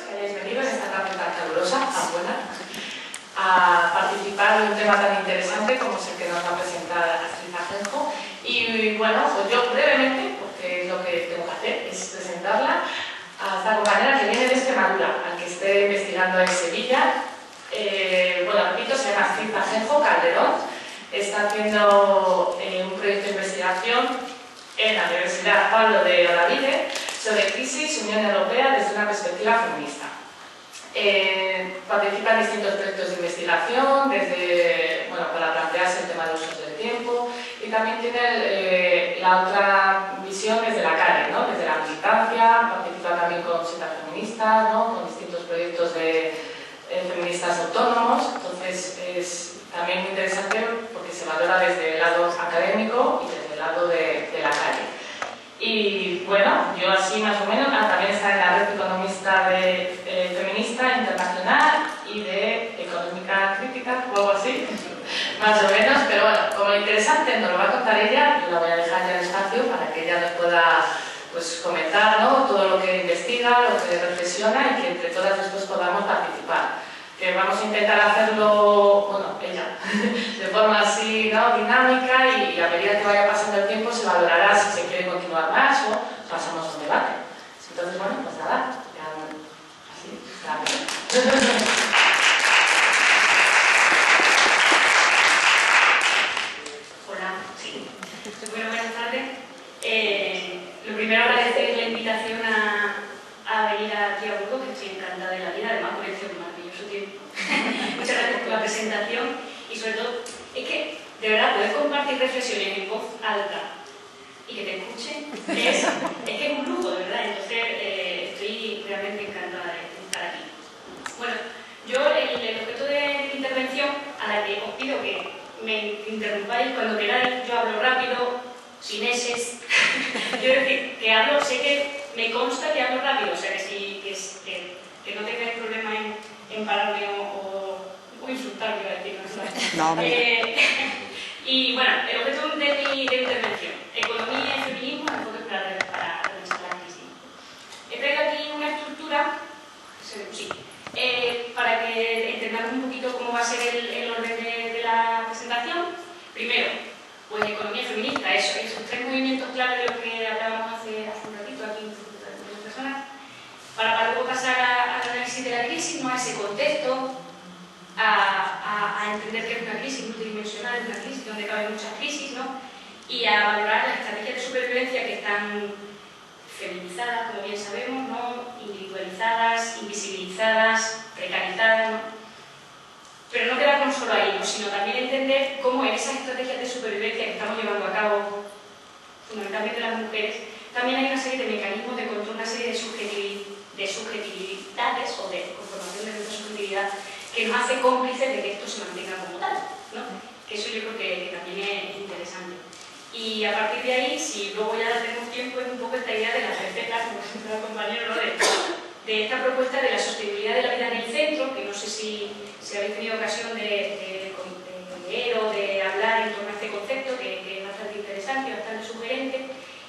que hayáis venido en esta tarde tan calurosa, tan buena, a participar en un tema tan interesante como es el que nos va a presentar Astrid Ajenjo. Y bueno, pues yo brevemente, porque es lo que tengo que hacer, es presentarla a esta compañera que viene de Extremadura, al que esté investigando en Sevilla. Bueno, repito, se llama Astrid Ajenjo Calderón. Está haciendo un proyecto de investigación en la Universidad Pablo de Olavide sobre crisis Unión Europea desde una perspectiva feminista. Participa en distintos proyectos de investigación, desde, bueno, para plantearse el tema de usos del tiempo, y también tiene la otra visión desde la calle, ¿no? Desde la militancia. Participa también con setas feministas, ¿no? Con distintos proyectos de feministas autónomos. Entonces es también muy interesante porque se valora desde el lado académico y desde el lado de la calle. Y bueno, yo así más o menos, también está en la red economista feminista internacional y de económica crítica o algo así, más o menos, pero bueno, como lo interesante nos lo va a contar ella, yo la voy a dejar ya el espacio para que ella nos pueda pues comentar, ¿no? Todo lo que investiga, lo que reflexiona y que entre todas después podamos participar. Que vamos a intentar hacerlo, bueno, ella, de forma así, ¿no? Dinámica, y a medida que vaya pasando el tiempo se valorará si se quiere continuar más o pasamos a un debate. Entonces, bueno, pues nada, ya así, rápido. Hola, sí. Bueno, buenas tardes. Lo primero, agradecer la invitación a venir aquí a Burgos, que estoy encantada de la vida, además por este maravilloso tiempo. Muchas gracias por la presentación y sobre todo, es que de verdad poder compartir reflexiones en voz alta y que te escuchen es que es un lujo, de verdad. Entonces estoy realmente encantada de estar aquí. Bueno, yo el objeto de mi intervención, a la que os pido que me interrumpáis cuando queráis, yo hablo rápido, sin eses. Yo decir que hablo, sé que me consta que hablo rápido, o sea que no tengáis problema en pararme o insultarme, iba a decir, ¿no? Y bueno, el objeto de mi intervención, economía y feminismo, enfoques para revisar la crisis. He traído aquí una estructura, sí, para que entendamos un poquito cómo va a ser el orden de la presentación. Primero, pues economía feminista, esos tres movimientos clave de los que hablábamos hace un ratito aquí en las personas, para luego pasar al análisis de la crisis, ¿no? A ese contexto, a entender que es una crisis multidimensional, una crisis donde caben muchas crisis, ¿no? Y a valorar las estrategias de supervivencia que están feminizadas, como bien sabemos, ¿no? Individualizadas, invisibilizadas, precarizadas, ¿no? Pero no quedarnos solo ahí, ¿no? Sino también entender cómo en esas estrategias de supervivencia que estamos llevando a cabo, fundamentalmente las mujeres, también hay una serie de mecanismos de control, una serie de subjetividades o de conformación de nuestra subjetividad que nos hace cómplices de que esto se mantenga como tal, ¿no? Que eso yo creo que también es interesante. Y a partir de ahí, si luego ya tenemos tiempo, es un poco esta idea de las recetas, como siempre el compañero, ¿no? de esta propuesta de la sostenibilidad de la vida en el centro, que no sé si habéis tenido ocasión de leer o de hablar en torno a este concepto, que es bastante interesante y bastante sugerente,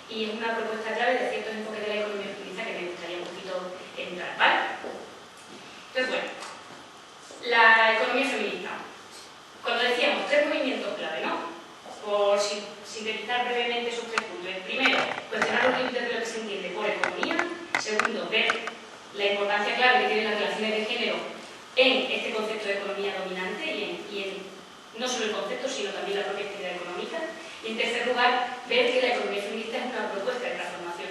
y es una propuesta clave de ciertos enfoques de la economía feminista que me gustaría un poquito entrar, ¿vale? Entonces, bueno, la economía feminista. Cuando decíamos tres movimientos clave, ¿no? Por sintetizar brevemente esos tres puntos. El primero, cuestionar los límites de lo que se entiende por economía. Segundo, ver la importancia clave que tienen las relaciones de género en este concepto de economía dominante y en no solo el concepto, sino también la propia actividad económica. Y en tercer lugar, ver que la economía feminista es una propuesta de transformación,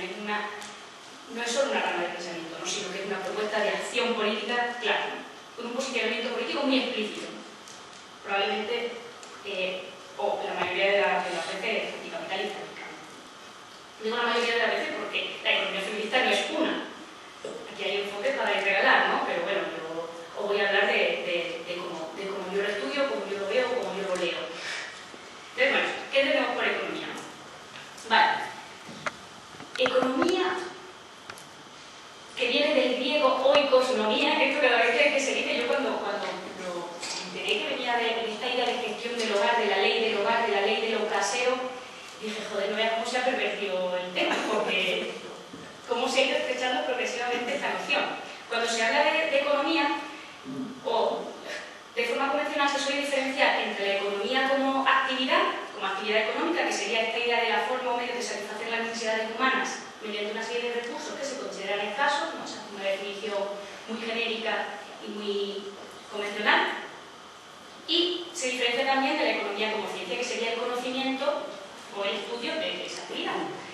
no es solo una rama de pensamiento, ¿no? Sino que es una propuesta de acción política clara, con un posicionamiento político muy explícito. Probablemente, o la mayoría de las veces, anticapitalista. Digo la mayoría de las veces porque la economía feminista no es una. Aquí hay enfoques para regalar, ¿no? Pero bueno, yo os voy a hablar de cómo yo lo estudio, cómo yo lo veo, cómo yo lo leo. Entonces, bueno, ¿qué tenemos por economía? Vale. Economía, que viene del griego oikosnomía, que esto cada vez que se dice, yo cuando lo enteré que venía de esta idea de gestión del hogar, de la ley del hogar, de la ley de lo casero, dije, joder, no veas cómo se ha pervertido el tema, porque cómo se ha ido estrechando progresivamente esta noción. Cuando se habla de economía, o de forma convencional se suele diferenciar entre la economía como actividad económica, que sería esta idea de la forma o medio de satisfacer las necesidades humanas mediante una serie de recursos que se consideran escasos, ¿no? O sea, una definición muy genérica y muy convencional. Y se diferencia también de la economía como ciencia, que sería el conocimiento o el estudio de esa actividad.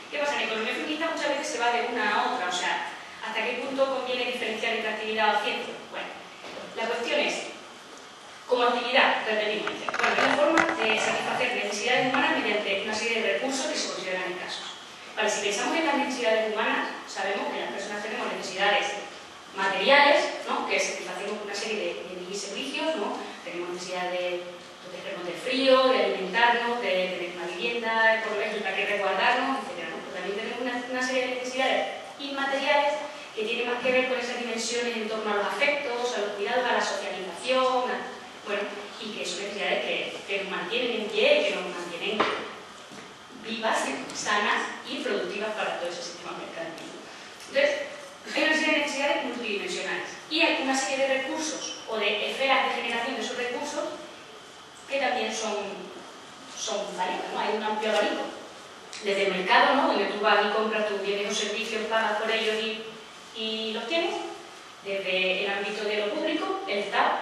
¿Qué pasa? En economía feminista muchas veces se va de una a otra, o sea, ¿hasta qué punto conviene diferenciar entre actividad o ciencia? Bueno, la cuestión es, como actividad, repetimos, bueno, es la forma de satisfacer necesidades humanas mediante una serie de recursos que se consideran escasos. Vale, si pensamos en las necesidades humanas, sabemos que las personas tenemos necesidades materiales, ¿no? Que satisfacemos una serie de bienes y servicios, ¿no? Tenemos necesidad de protegernos del frío, de alimentarnos, de tener una vivienda, por ejemplo, que resguardarnos, etc. ¿No? Pero también tenemos una serie de necesidades inmateriales que tienen más que ver con esas dimensiones en torno a los afectos, a los cuidados, a la socialización, bueno, y que son necesidades que nos mantienen en pie y que nos mantienen vivas, sanas y productivas para todo ese sistema mercantil. Entonces, hay una serie de necesidades multidimensionales y hay una serie de recursos o de esferas de generación de esos recursos que también son válidas, ¿no? Hay un amplio abanico. Desde el mercado, ¿no? Donde tú vas y compras tus bienes o servicios, pagas por ellos y los tienes. Desde el ámbito de lo público, el Estado,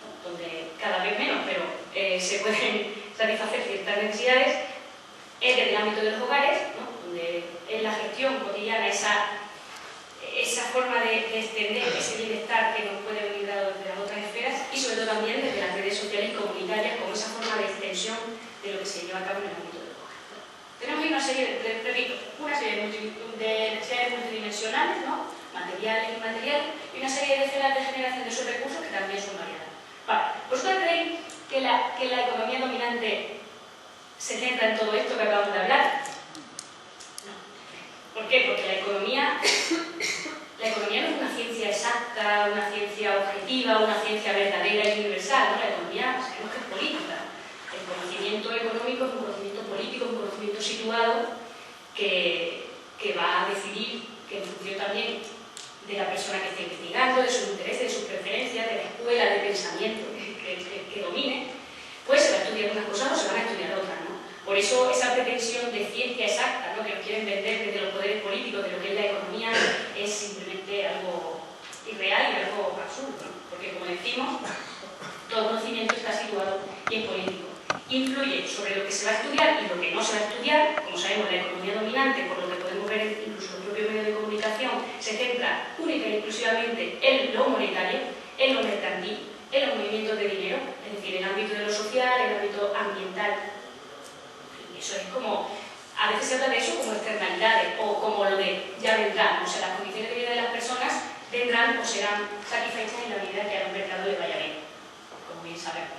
¿no? Donde cada vez menos, pero se pueden satisfacer ciertas necesidades. Desde el ámbito de los hogares, ¿no? Donde es la gestión cotidiana, esa forma de extender ese bienestar que nos puede venir dado desde las otras esferas, y sobre todo también desde las redes sociales y comunitarias como esa forma de extensión de lo que se lleva a cabo en el ámbito del hogar. Tenemos ahí una serie, repito, una serie de necesidades multidimensionales, ¿no? Materiales y inmateriales, y una serie de esferas de generación de esos recursos que también son variadas. Vale, ¿vosotros creéis que la economía dominante se centra en todo esto que acabamos de hablar? No. ¿Por qué? Porque la economía no es una ciencia exacta, una ciencia objetiva, una ciencia verdadera y universal, ¿no? La economía sabemos que es política. El conocimiento económico es un conocimiento político, un conocimiento situado que va a decidir, que en función también de la persona que esté investigando, de sus intereses, de sus preferencias, de la escuela de pensamiento que domine, pues se va a estudiar unas cosas o se van a estudiar otras, ¿no? Por eso esa pretensión de ciencia exacta, ¿no? Que nos quieren vender desde los poderes políticos de lo que es la economía es simplemente algo irreal y algo absurdo, ¿no? Porque, como decimos, todo conocimiento está situado y es político. Influye sobre lo que se va a estudiar y lo que no se va a estudiar. Como sabemos, la economía dominante, por lo que podemos ver incluso en los propios medios de comunicación, se centra única y exclusivamente en lo monetario, en lo mercantil, en los movimientos de dinero, es decir, en el ámbito de lo social, en el ámbito ambiental. Eso es como, a veces se habla de eso como externalidades o como lo de ya vendrán, o sea, las condiciones de vida de las personas vendrán o serán satisfechas en la medida que a un mercado le vaya bien, como bien sabemos.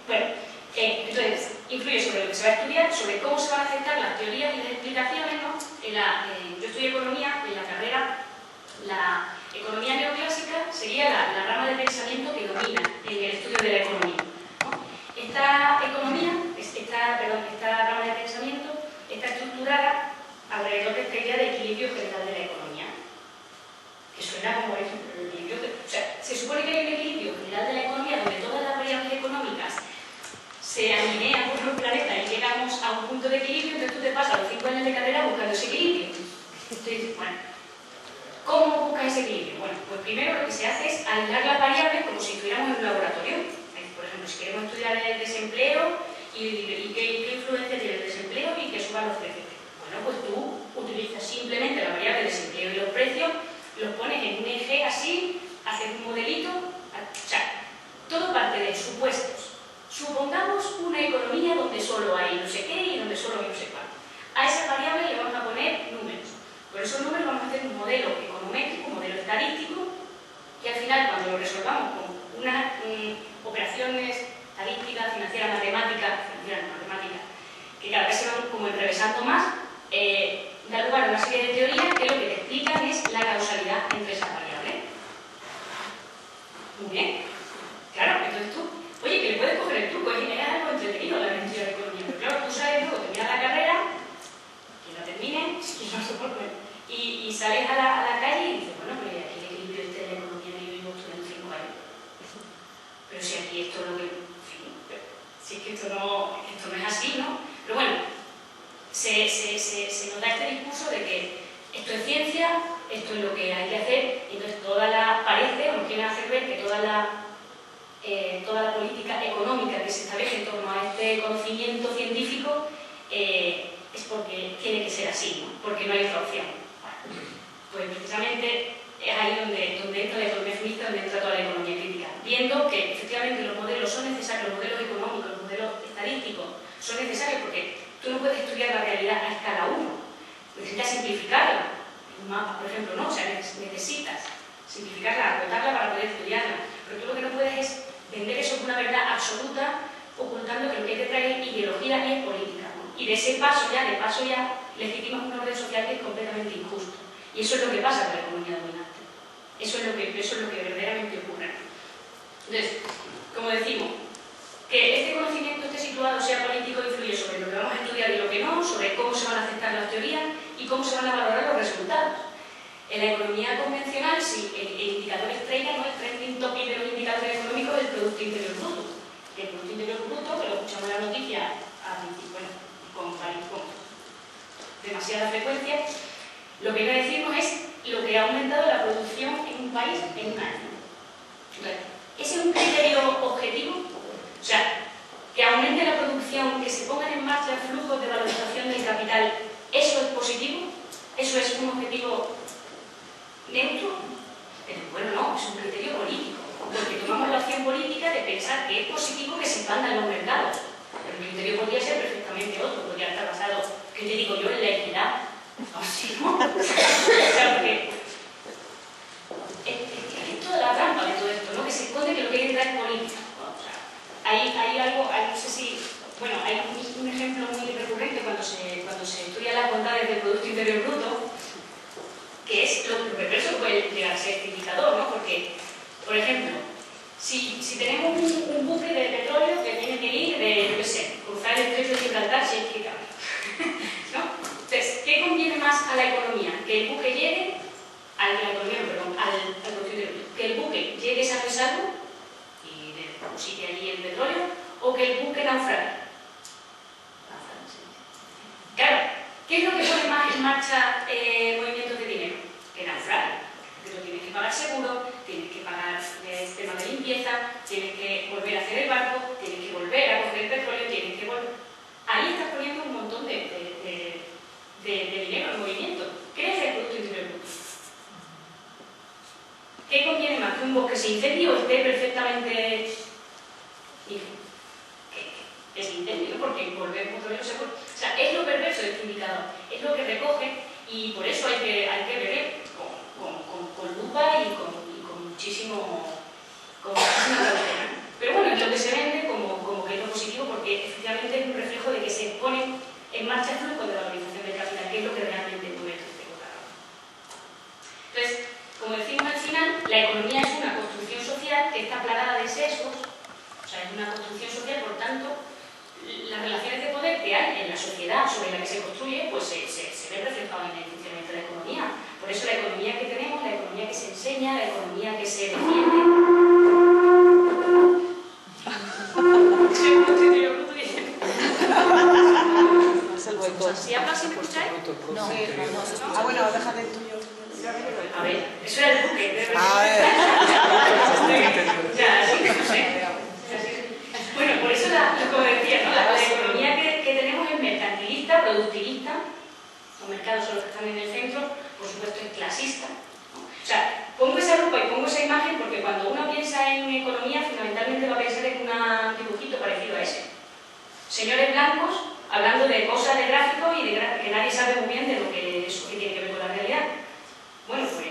Bueno, entonces, influye sobre lo que se va a estudiar, sobre cómo se van a aceptar las teorías y las explicaciones, ¿no? Yo estudio economía, en la carrera, la economía neoclásica sería la rama de pensamiento que domina en el estudio de la economía, ¿no? Esta rama de pensamiento está estructurada alrededor de esta idea de equilibrio general de la economía, que suena como el equilibrio o sea, se supone que hay un equilibrio general de la economía donde todas las variables económicas se alinean por el planeta y llegamos a un punto de equilibrio. Entonces tú te pasas los 5 años de carrera buscando ese equilibrio. Entonces, bueno, ¿cómo buscas ese equilibrio? Bueno, pues primero lo que se hace es aislar las variables como si estuviéramos en un laboratorio. Por ejemplo, si queremos estudiar el desempleo y qué influencia tiene el desempleo y que suban los precios. Bueno, pues tú utilizas simplemente la variable desempleo y los precios, los pones en un eje así, haces un modelito, o sea, todo parte de supuestos. Supongamos una economía donde solo hay no sé qué y donde solo hay no sé cuánto. A esa variable le vamos a poner números. Por esos números vamos a hacer un modelo econométrico, un modelo estadístico, que al final, cuando lo resolvamos con unas operaciones estadísticas, financieras, matemáticas, que cada vez se van como enrevesando más, da lugar a una serie de teorías que lo que te explican es la causalidad entre esas variables. Muy bien. Claro, entonces tú, oye, que le puedes coger el truco, es algo entretenido la necesidad de economía, pero claro, tú sabes luego terminar la carrera, que la termine, que no soporte, y sales a la calle y dices, bueno, pues esto es ciencia, esto es lo que hay que hacer, y entonces parece, o nos quieren hacer ver que toda la política económica que se establece en torno a este conocimiento científico es porque tiene que ser así, ¿no? Porque no hay otra opción. Bueno, pues precisamente es ahí donde entra la economía feminista, donde entra toda la economía crítica, viendo que efectivamente los modelos son necesarios, los modelos económicos, los modelos estadísticos son necesarios porque tú no puedes estudiar la realidad a escala 1, necesitas simplificarla. Un mapa, por ejemplo, no, o sea, necesitas simplificarla, acotarla para poder estudiarla, pero tú lo que no puedes es vender eso como una verdad absoluta, ocultando que lo que hay detrás es ideología y es política, ¿no? Y de paso ya, legitimas un orden social que es completamente injusto. Y eso es lo que pasa con la economía dominante. Eso es lo que verdaderamente ocurre. Entonces, como decimos, que este conocimiento esté situado, sea político, influye sobre lo que vamos a estudiar y lo que no, sobre cómo se van a aceptar las teorías y cómo se van a valorar los resultados. En la economía convencional, sí, el indicador estrella, ¿no? El trending topic de los indicadores económicos es el Producto Interior Bruto. El Producto Interior Bruto, que lo escuchamos en la noticia con demasiada frecuencia, lo que viene a decirnos es lo que ha aumentado la producción en un país en un año. Entonces, ¿ese es un criterio objetivo? O sea, que aumente la producción, que se pongan en marcha flujos de valorización del capital, ¿eso es positivo? ¿Eso es un objetivo neutro? Pero bueno, no, es un criterio político, porque tomamos la opción política de pensar que es positivo que se expandan los mercados. Pero el criterio podría ser perfectamente otro, podría estar basado, ¿qué te digo yo?, en la equidad. Así, ¿no? O sea, porque es toda la trampa de todo esto, ¿no? Que se esconde que lo que hay detrás es política. O sea, hay algo, no sé si... Bueno, hay un ejemplo muy recurrente cuando se estudia las bondades del Producto Interior Bruto, que es lo perverso que puede llegar a ser este indicador, ¿no? Porque, por ejemplo, si tenemos un buque de petróleo que tiene que ir de, yo qué sé, cruzar el estrecho de Gibraltar, si es que cabe, ¿no? Entonces, ¿qué conviene más a la economía? Que el buque llegue al Producto Interior Bruto, que el buque llegue sano y salvo y deposite allí el petróleo, o que el buque naufrague. Claro, ¿qué es lo que pone más en marcha movimientos de dinero? Que naufrague. Porque tú tienes que pagar seguro, tienes que pagar tema de limpieza, tienes que volver a hacer el barco, tienes que volver a coger el petróleo, tienes que volver... Ahí estás poniendo un montón de dinero en movimiento. Crece el Producto Interior Bruto. ¿Qué conviene más? ¿Que un bosque se incendie o esté perfectamente... que se incendie, ¿no? Porque volver petróleo se vuelve... O sea, es lo perverso de este indicador, es lo que recoge, y por eso hay que ver con lupa y con muchísima cautela. Pero bueno, es lo que se vende como que es lo positivo, porque efectivamente es un reflejo de que se pone en marcha el flujo de la valorización del capital, que es lo que realmente mueve el sistema. Entonces, como decimos al final, la economía es una construcción social que está plagada de sesgos, o sea, es una construcción social, por tanto, las relaciones de poder que hay en la sociedad sobre la que se construye, pues se ven reflejadas en el funcionamiento de la economía. Por eso la economía que tenemos, la economía que se enseña, la economía que se defiende... ¿Si hablo así me escucháis? No. Ah, bueno, déjate el tuyo. A ver, eso era el buque. Bueno, por eso, como decía, ¿no? la economía que tenemos es mercantilista, productivista. Los mercados son los que están en el centro, por supuesto es clasista, ¿no? O sea, pongo esa lupa y pongo esa imagen porque cuando uno piensa en economía, fundamentalmente va a pensar en un dibujito parecido a ese. Señores blancos hablando de cosas de gráficos y que nadie sabe muy bien de lo que eso que tiene que ver con la realidad. Bueno, pues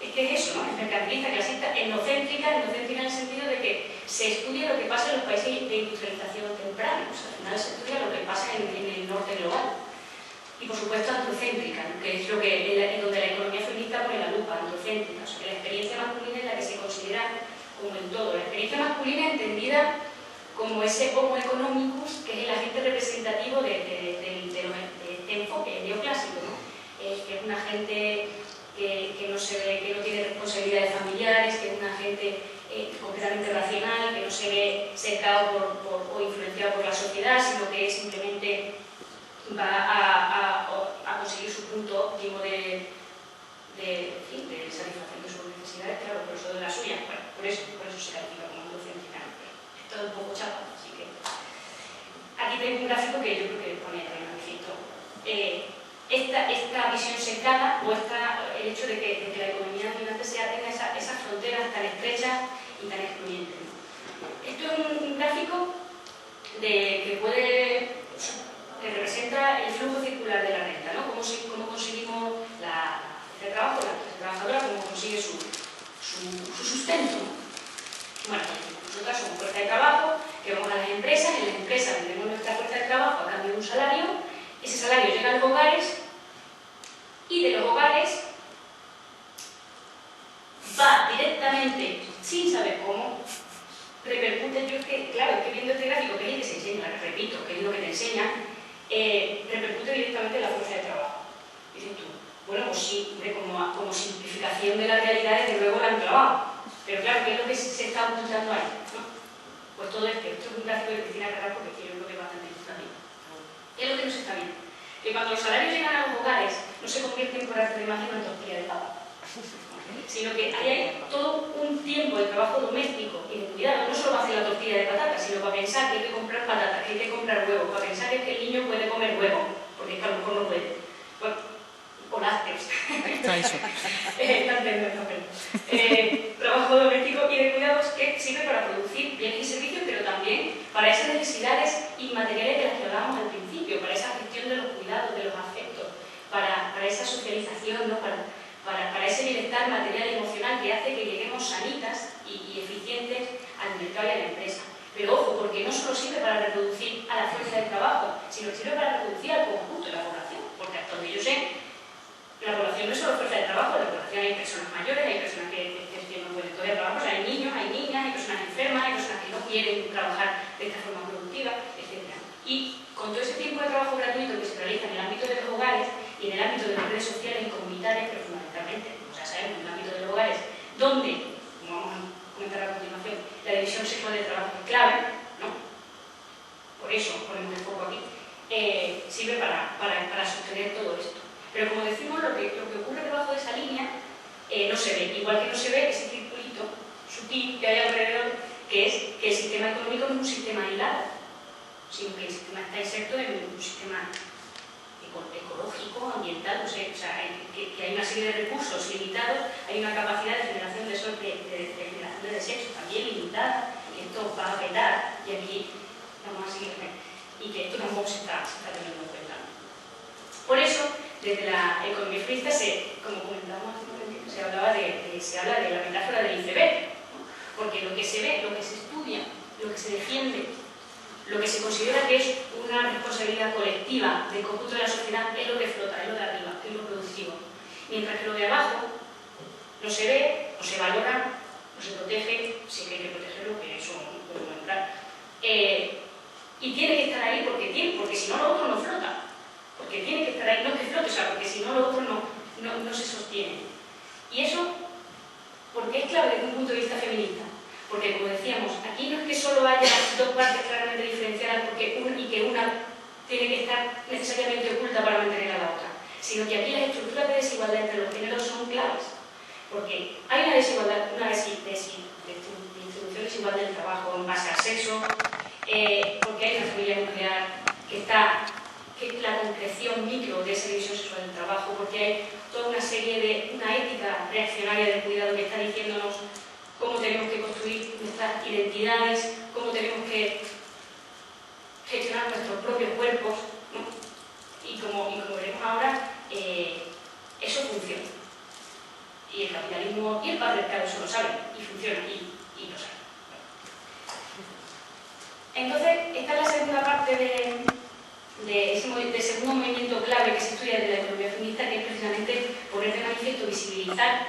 es que es eso, ¿no? Es mercantilista, clasista, etnocéntrica en el sentido de que se estudia lo que pasa en los países de industrialización temprana, o sea, al final se estudia lo que pasa en el norte global. Y por supuesto antropocéntrica, ¿no? Que es lo que donde la economía feminista pone la lupa, antropocéntrica, o sea que la experiencia masculina es la que se considera como el todo. La experiencia masculina entendida como ese homo economicus, que es el agente representativo de este enfoque neoclásico, ¿no? Que es un agente que no tiene responsabilidades familiares, que es un agente completamente racional, que no se ve sesgado o influenciado por la sociedad, sino que simplemente va a conseguir su punto óptimo de de satisfacción de sus necesidades, claro, pero solo de las suyas. Bueno, por eso se califica como un docente final. Es todo un poco chapa, así que... Aquí tengo un gráfico que yo creo que pone el manifiesto. Esta visión secada o el hecho de que la economía dominante tenga esas fronteras tan estrechas y tan excluyentes. Esto es un gráfico que representa el flujo circular de la renta, ¿no? Cómo conseguimos la trabajo, la clase trabajadora, cómo consigue su sustento, ¿no? Bueno, nosotros somos fuerza de trabajo, que vamos a las empresas, en las empresas vendemos nuestra fuerza de trabajo a cambio de un salario, ese salario llega a los hogares y de los hogares va directamente, sin saber cómo, repercute. Yo es que viendo este gráfico, que es el que se enseña, repito, que es lo que te enseña, repercute directamente en la fuerza de trabajo. Dices tú, bueno, pues sí, como simplificación de la realidad, desde luego la han clavado. Pero claro, ¿qué es lo que se está ocultando ahí? ¿No? Pues todo esto es un gráfico que tiene que agarrar porque yo creo que es bastante importante. ¿Qué es lo que no se está viendo? Que cuando los salarios llegan a los hogares, no se convierten por arte de magia en una tortilla de papa, sino que hay todo un tiempo de trabajo doméstico y de cuidado, no solo para hacer la tortilla de patatas, sino para pensar que hay que comprar patatas, que hay que comprar huevos, para pensar que el niño puede comer huevo, porque es que a lo mejor no puede. Bueno, o lácteos. Trabajo doméstico y de cuidados que sirve para producir bienes y servicios, pero también para esas necesidades inmateriales de las que hablábamos al principio, para esa gestión de los cuidados, de los afectos, para esa socialización, ¿no? Para ese bienestar material y emocional que hace que lleguemos sanitas y eficientes al mercado y a la empresa. Pero ojo, porque no solo sirve para reproducir a la fuerza de trabajo, sino que sirve para reproducir al conjunto de la población, porque hasta donde yo sé, la población no es solo fuerza de trabajo, la población hay personas mayores, hay personas que no pueden todavía trabajar, hay niños, hay niñas, hay personas enfermas, hay personas que no quieren trabajar de esta forma productiva, etc. Y con todo ese tiempo de trabajo gratuito que se realiza en el ámbito de los hogares y en el ámbito de las redes sociales y comunitarias, pero fundamentalmente, o sea, sabemos, en el ámbito de los hogares, donde, como vamos a comentar a continuación, la división sexual del trabajo es clave, ¿no? Por eso ponemos el foco aquí, sirve para sostener todo esto. Pero como decimos, lo que ocurre debajo de esa línea no se ve, igual que no se ve ese circulito sutil que hay alrededor, que es que el sistema económico no es un sistema aislado, sino que el sistema está inserto en un sistema ecológico, ambiental, o sea, que hay una serie de recursos limitados, hay una capacidad de generación de generación de desechos también limitada, que esto va a petar, y aquí vamos a seguir, y que esto tampoco se está teniendo en cuenta. Por eso, desde la economía feminista, como comentábamos hace un momento, se habla de la metáfora del iceberg, ¿no? Porque lo que se ve, lo que se estudia, lo que se defiende, lo que se considera que es una responsabilidad colectiva del conjunto de la sociedad es lo que flota, es lo de arriba, es lo productivo. Mientras que lo de abajo no se ve, no se valora, no se protege, sí que hay que protegerlo, que eso no podemos entrar. Y tiene que estar ahí porque si no lo otro no flota. Porque tiene que estar ahí, no que flote, o sea, porque si no lo otro no se sostiene. Y eso, ¿por qué es clave desde un punto de vista feminista? Porque, como decíamos, aquí no es que solo haya dos partes claramente diferenciadas y que una tiene que estar necesariamente oculta para mantener a la otra, sino que aquí las estructuras de desigualdad entre los géneros son claves. Porque hay una desigualdad, una distribución desigual del trabajo en base al sexo, porque hay una familia nuclear que es la concreción micro de esa división sexual del trabajo, porque hay toda una serie de una ética reaccionaria del cuidado que está diciéndonos cómo tenemos que construir nuestras identidades, cómo tenemos que gestionar nuestros propios cuerpos, ¿no? Y como veremos ahora, eso funciona. Y el capitalismo y el patriarcado eso lo saben, y funciona, y lo saben. Entonces, esta es la segunda parte de ese segundo movimiento clave que se estudia desde la economía feminista, que es precisamente poner de manifiesto, visibilizar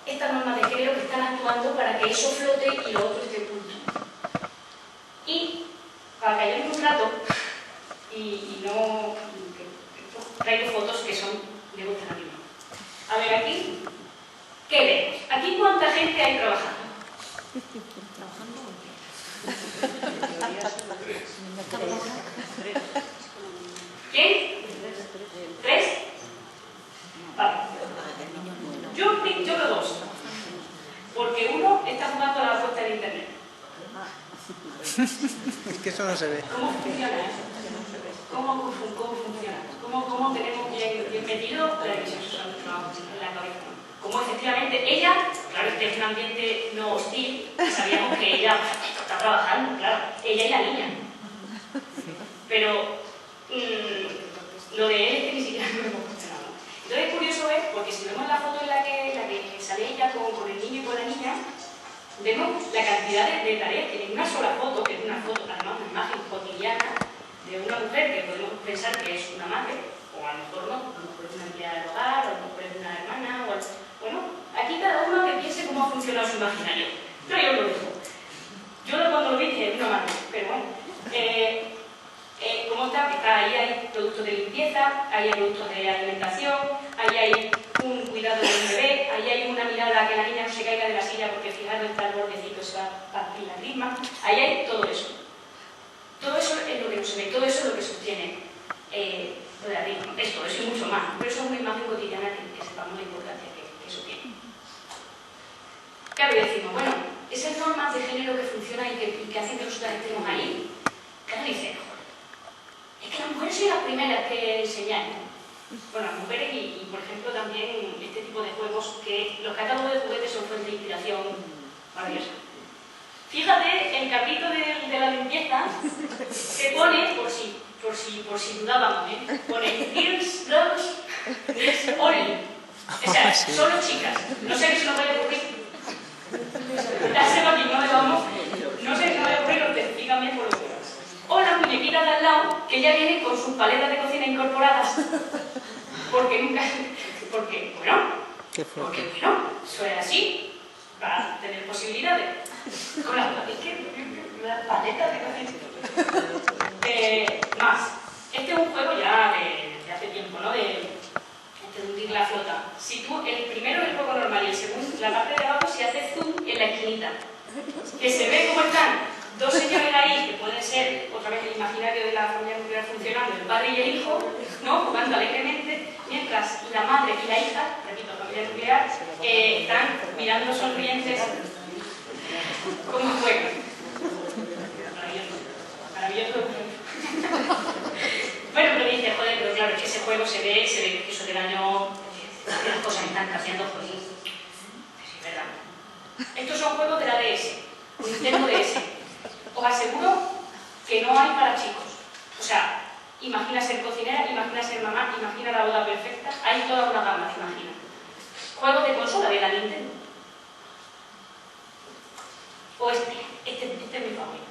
estas normas de género que están actuando para que eso flote y lo otro esté oculto. Y para que haya un rato, traigo fotos que son de mucha anima. A ver, aquí, ¿qué vemos? Aquí, ¿cuánta gente hay trabajando? ¿Quién? ¿3? Vale. Yo veo dos. Porque uno está jugando a la apuesta en internet. Es que eso no se ve. ¿Cómo funciona eso? ¿Cómo funciona? ¿Cómo tenemos bien metido la división sexual en la cabeza? Como efectivamente ella, claro, este es un ambiente no hostil, sabíamos que ella está trabajando, claro, ella y la niña. Pero lo de él es que ni siquiera lo hemos cuestionado. Entonces es curioso ver, porque si vemos la foto en la que sale ella con el niño y con la niña, vemos la cantidad de tareas que en una sola foto, que es una foto, además una imagen cotidiana de una mujer que podemos pensar que es una madre, o a lo mejor no, a lo mejor es una empleada del hogar, o a lo mejor es una hermana, bueno, aquí cada uno que piense cómo ha funcionado su imaginario. Pero yo lo dejo. Yo cuando lo vi dije, una madre, pero bueno. ¿Cómo está? Ahí hay productos de limpieza, ahí hay productos de alimentación, ahí hay un cuidado de un bebé, ahí hay una mirada a que la niña no se caiga de la silla porque fijaros está el bordecito, se va a partir la risma. Ahí hay todo eso. Todo eso es lo que no se ve, todo eso es lo que sostiene lo de arriba. ¿No? Eso y mucho más. Pero eso es una imagen cotidiana que sepamos la importancia que eso tiene. Claro, y decimos, bueno, esas normas de género que funcionan y que hacen que nosotros estemos ahí, claro, dice, es que las mujeres son las primeras que enseñan. Bueno, las mujeres y, por ejemplo, también este tipo de juegos que los catálogos de juguetes son fuente de inspiración maravillosa. Fíjate, el capítulo de la limpieza se pone, por si dudábamos, pone Girls, Dogs, Only. O sea, solo chicas. No sé qué se nos vaya a ocurrir. Ya sé aquí, no le vamos. No sé qué se nos vaya a ocurrir, lo especifican bien por lo que o las muñequitas de al lado, que ya vienen con sus paletas de cocina incorporadas. Porque, bueno, eso es así, para tener posibilidades. Con las paletas de cocina. Más. Este es un juego ya de hace tiempo, ¿no? De hundir la flota. Si tú, el primero es el juego normal y el segundo, la parte de abajo se hace zoom en la esquinita. Que se ve cómo están dos señores ahí, que pueden ser, otra vez el imaginario de la familia nuclear funcionando, el padre y el hijo, ¿no? Jugando alegremente, mientras la madre y la hija, repito, familia nuclear, están mirando sonrientes cómo juegan. Maravilloso. Bueno, pero dice, joder, pero claro, es que ese juego se ve que eso del año, que las cosas están cambiando, pues sí, es verdad. Estos son juegos de la DS, Nintendo DS. Os aseguro que no hay para chicos. O sea, imagina ser cocinera, imagina ser mamá, imagina la boda perfecta, hay toda una gama, te imaginas. Juegos de consola de la Nintendo. O este es mi favorito.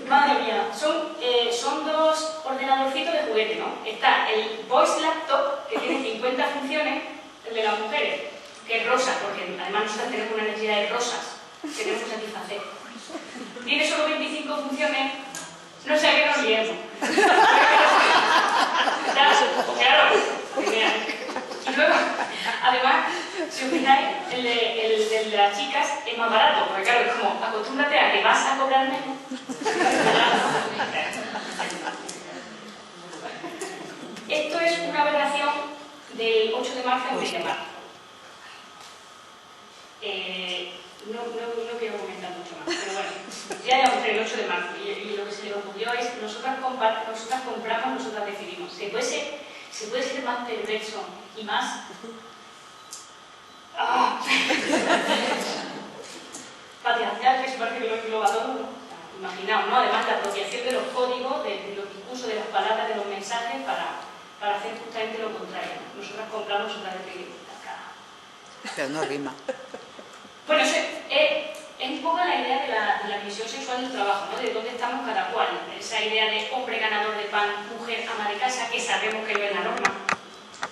Madre mía, son dos ordenadorcitos de juguete, ¿no? Está el Voice Laptop, que tiene 50 funciones, el de las mujeres, que es rosa, porque además nosotros tenemos una necesidad de rosas que tenemos que satisfacer. Tiene solo 25 funciones, no sé a qué nos liemos. Claro, genial. Y luego, además, si os fijáis, el de las chicas es más barato, porque claro, es como, acostúmbrate a que vas a cobrar menos. Esto es una aberración del 8 de marzo al 10 de marzo. No quiero comentar mucho más, pero bueno, ya llevamos el 8 de marzo y lo que se le ocurrió es nosotras compramos, nosotras decidimos. Se puede ser más perverso y más... patriarcal, que se parece que lo engloba todo, ¿no? Imaginaos, ¿no? Además, la apropiación de los códigos, de los discursos, de las palabras, de los mensajes para hacer justamente lo contrario. Nosotras compramos, nosotras decidimos. Pero no rima. Bueno, eso es un poco la idea de la división sexual del trabajo, ¿no? De dónde estamos cada cual. Esa idea de hombre ganador de pan, mujer ama de casa, que sabemos que no es la norma.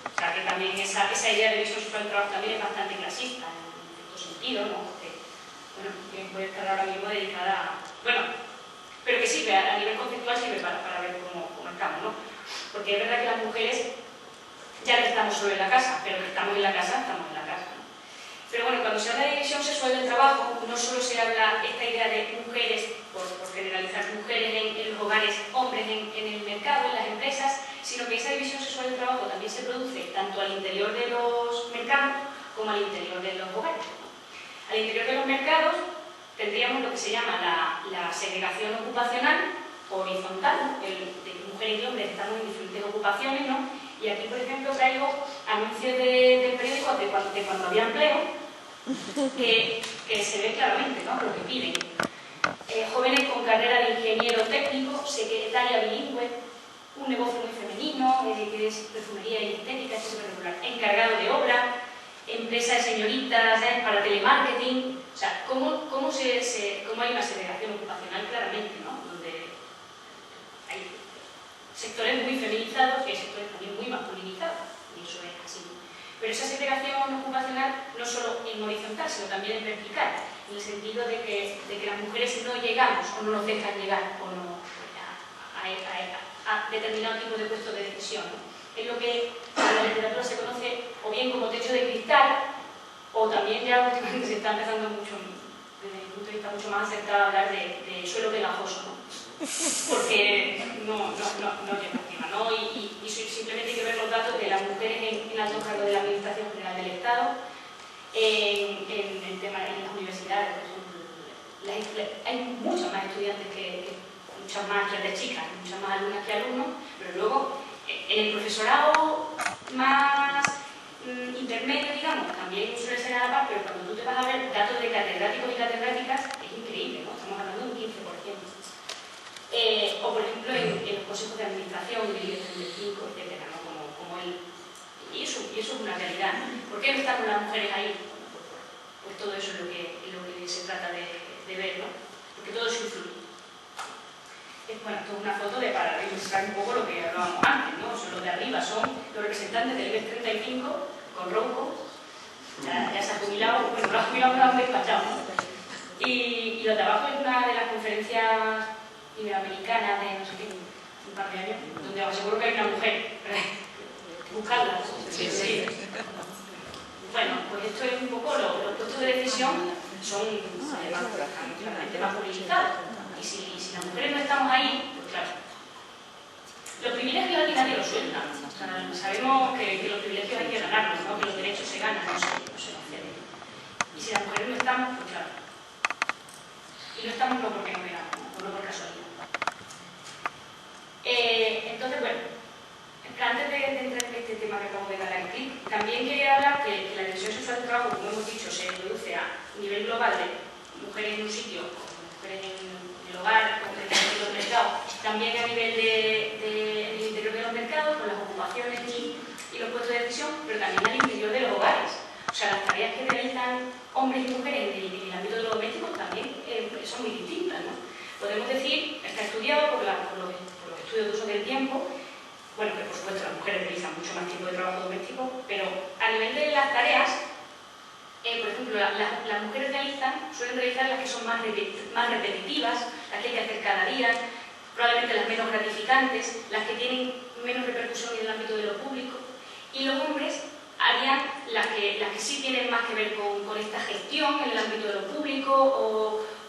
O sea, que también esa idea de división sexual del trabajo también es bastante clasista, en cierto sentido, ¿no? Porque, bueno, voy a estar ahora mismo dedicada a... Bueno, pero que sirve, a nivel conceptual sirve para ver cómo estamos, ¿no? Porque es verdad que las mujeres ya no estamos solo en la casa, pero que estamos en la casa, estamos en la casa, ¿no? Pero bueno, cuando se habla de división sexual del trabajo, no solo se habla esta idea de mujeres, por generalizar, mujeres en los hogares, hombres en el mercado, en las empresas, sino que esa división sexual del trabajo también se produce tanto al interior de los mercados como al interior de los hogares. Al interior de los mercados tendríamos lo que se llama la segregación ocupacional horizontal, ¿no? De mujeres y hombres estamos en diferentes ocupaciones, ¿no? Y aquí, por ejemplo, traigo anuncios de periódicos de cuando había empleo, que se ve claramente, ¿no? Lo que piden. Jóvenes con carrera de ingeniero técnico, secretaria bilingüe, un negocio muy femenino, que es perfumería y estética, es súper regular, encargado de obra, empresa de señoritas, para telemarketing. O sea, ¿cómo hay una segregación ocupacional claramente, ¿no? Donde hay sectores muy feminizados y hay sectores también muy masculinizados, y eso es así. Pero esa segregación ocupacional no solo en horizontal, sino también en vertical, en el sentido de que las mujeres no llegamos o no nos dejan llegar o no a determinado tipo de puestos de decisión, ¿no? Es lo que en la literatura se conoce o bien como techo de cristal, o también ya últimamente se está empezando mucho, desde mi punto de vista mucho más acertado a hablar de suelo pegajoso, ¿no? Porque no llega encima, ¿no? Y simplemente hay que ver los datos de las mujeres en alto cargo de la Administración General del Estado, en el tema en las universidades, por ejemplo. Hay muchas más estudiantes muchas más estudiantes chicas, muchas más alumnas que alumnos, pero luego en el profesorado más intermedio, digamos, también suele ser a la par, pero cuando tú te vas a ver datos de catedráticos y catedráticas, es increíble, ¿no? Estamos hablando de un 15%. O por ejemplo en los consejos de administración, de IBEX 35, etc., ¿no? Y eso es una realidad, ¿no? ¿Por qué no estamos las mujeres ahí? Pues todo eso es lo que se trata de ver, ¿no? Porque todo eso influye. Bueno, esto es una foto para ilustrar un poco lo que hablábamos antes, ¿no? Los de arriba son los representantes del IBEX 35 con Ronco, ya se ha jubilado, bueno, lo ha jubilado, pero lo han despachado, ¿no? Y los de abajo es una de las conferencias iberoamericanas de no sé qué, un par de años, donde os aseguro que hay una mujer. Buscarla. Sí. Bueno, pues esto es un poco los puestos de decisión son claramente masculinizados. Y si las mujeres no estamos ahí, pues claro. Los privilegios aquí nadie los suelta. O sea, sabemos que los privilegios hay que ganarlos, ¿no? Que los derechos se ganan, no se conceden. Y si las mujeres no estamos, pues claro. Y no estamos no porque no queramos, no por casualidad. Entonces, bueno, antes de entrar en este tema que acabo de dar aquí, también quería hablar que la división sexual del trabajo, como hemos dicho, se produce a nivel global de mujeres en un sitio, mujeres en el hogar, concretamente en los mercados, también a nivel del interior de los mercados, con las ocupaciones y los puestos de decisión, pero también al interior de los hogares. O sea, las tareas que realizan hombres y mujeres en el ámbito de lo doméstico también son muy distintas, ¿no? Podemos decir, está estudiado por los estudios de uso del tiempo, bueno, que por supuesto las mujeres realizan mucho más tiempo de trabajo doméstico, pero a nivel de las tareas, por ejemplo, las mujeres suelen realizar las que son más repetitivas, las que hay que hacer cada día, probablemente las menos gratificantes, las que tienen menos repercusión en el ámbito de lo público, y los hombres harían las que sí tienen más que ver con esta gestión en el ámbito de lo público,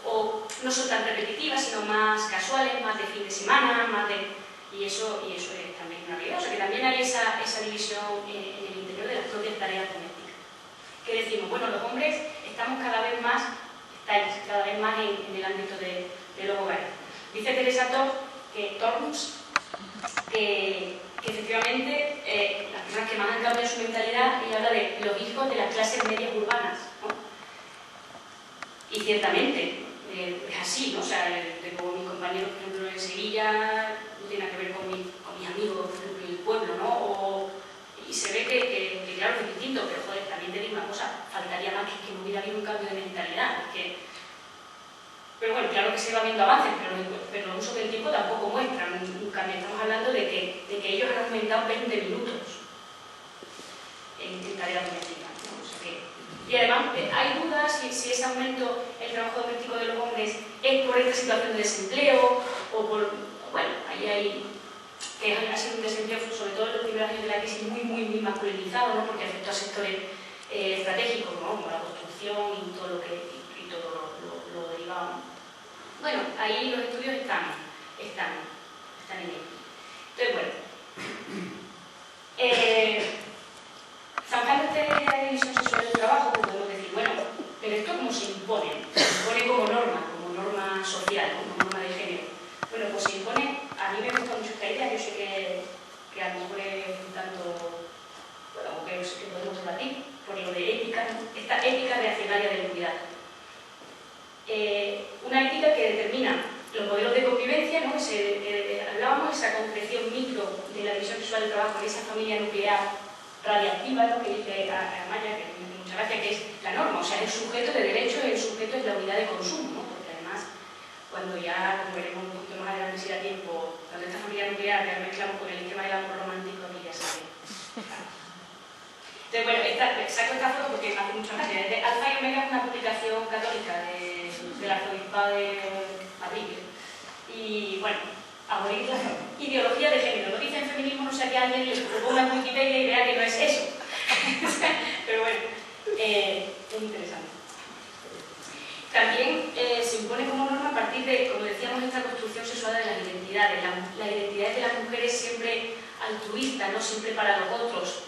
o no son tan repetitivas, sino más casuales, más de fin de semana, y eso es también una realidad. O sea que también hay esa división en el interior de las propias tareas domésticas. Que decimos, bueno, los hombres estáis cada vez más en el ámbito de los hogares. Dice Teresa Torms que efectivamente las personas que más han cambiado su mentalidad, ella habla de los hijos de las clases medias urbanas, ¿no? Y ciertamente es así, ¿no? O sea, tengo mis compañeros, por ejemplo, en Sevilla, no tiene nada que ver con mis amigos, por ejemplo, en el pueblo, ¿no? Y se ve que claro, que es distinto, pero joder, también te digo una cosa, faltaría más que no hubiera habido un cambio de mentalidad. Pero bueno, claro que se va viendo avances, pero el uso del tiempo tampoco muestra un cambio. Estamos hablando de que ellos han aumentado 20 minutos en tareas domésticas, ¿no? O sea y además hay dudas si ese aumento en el trabajo doméstico de los hombres es por esta situación de desempleo o por... Bueno, ahí hay... que ha sido un desempleo, sobre todo en los primeros años de la crisis, muy masculinizado, ¿no? Porque afectó a sectores estratégicos, ¿no? Como la construcción y todo lo derivado, ¿no? Bueno, ahí los estudios están en ello. Entonces, bueno, científica que determina los modelos de convivencia, ¿no? Hablábamos de esa concreción micro de la división sexual del trabajo en esa familia nuclear radiactiva, ¿no? Que dice Amaya, que me hace mucha gracia, que es la norma, o sea, el sujeto de derecho, el sujeto es la unidad de consumo, ¿no? Porque además, cuando ya, como veremos un poquito más adelante si da tiempo, cuando esta familia nuclear ya mezclamos con el esquema del amor romántico, aquí ya se ve. Entonces, bueno, saco esta foto porque me hace mucha gracia. Alfa y Omega es una publicación católica del arzobispado de Madrid. Y bueno, abolir la ideología de género. No dicen feminismo, no sé, que alguien les proponga en Wikipedia y vea que no es eso. Pero bueno, es interesante. También se impone como norma a partir de, como decíamos, esta construcción sexual de las identidades. Las identidades de las mujeres siempre altruistas, no siempre para los otros,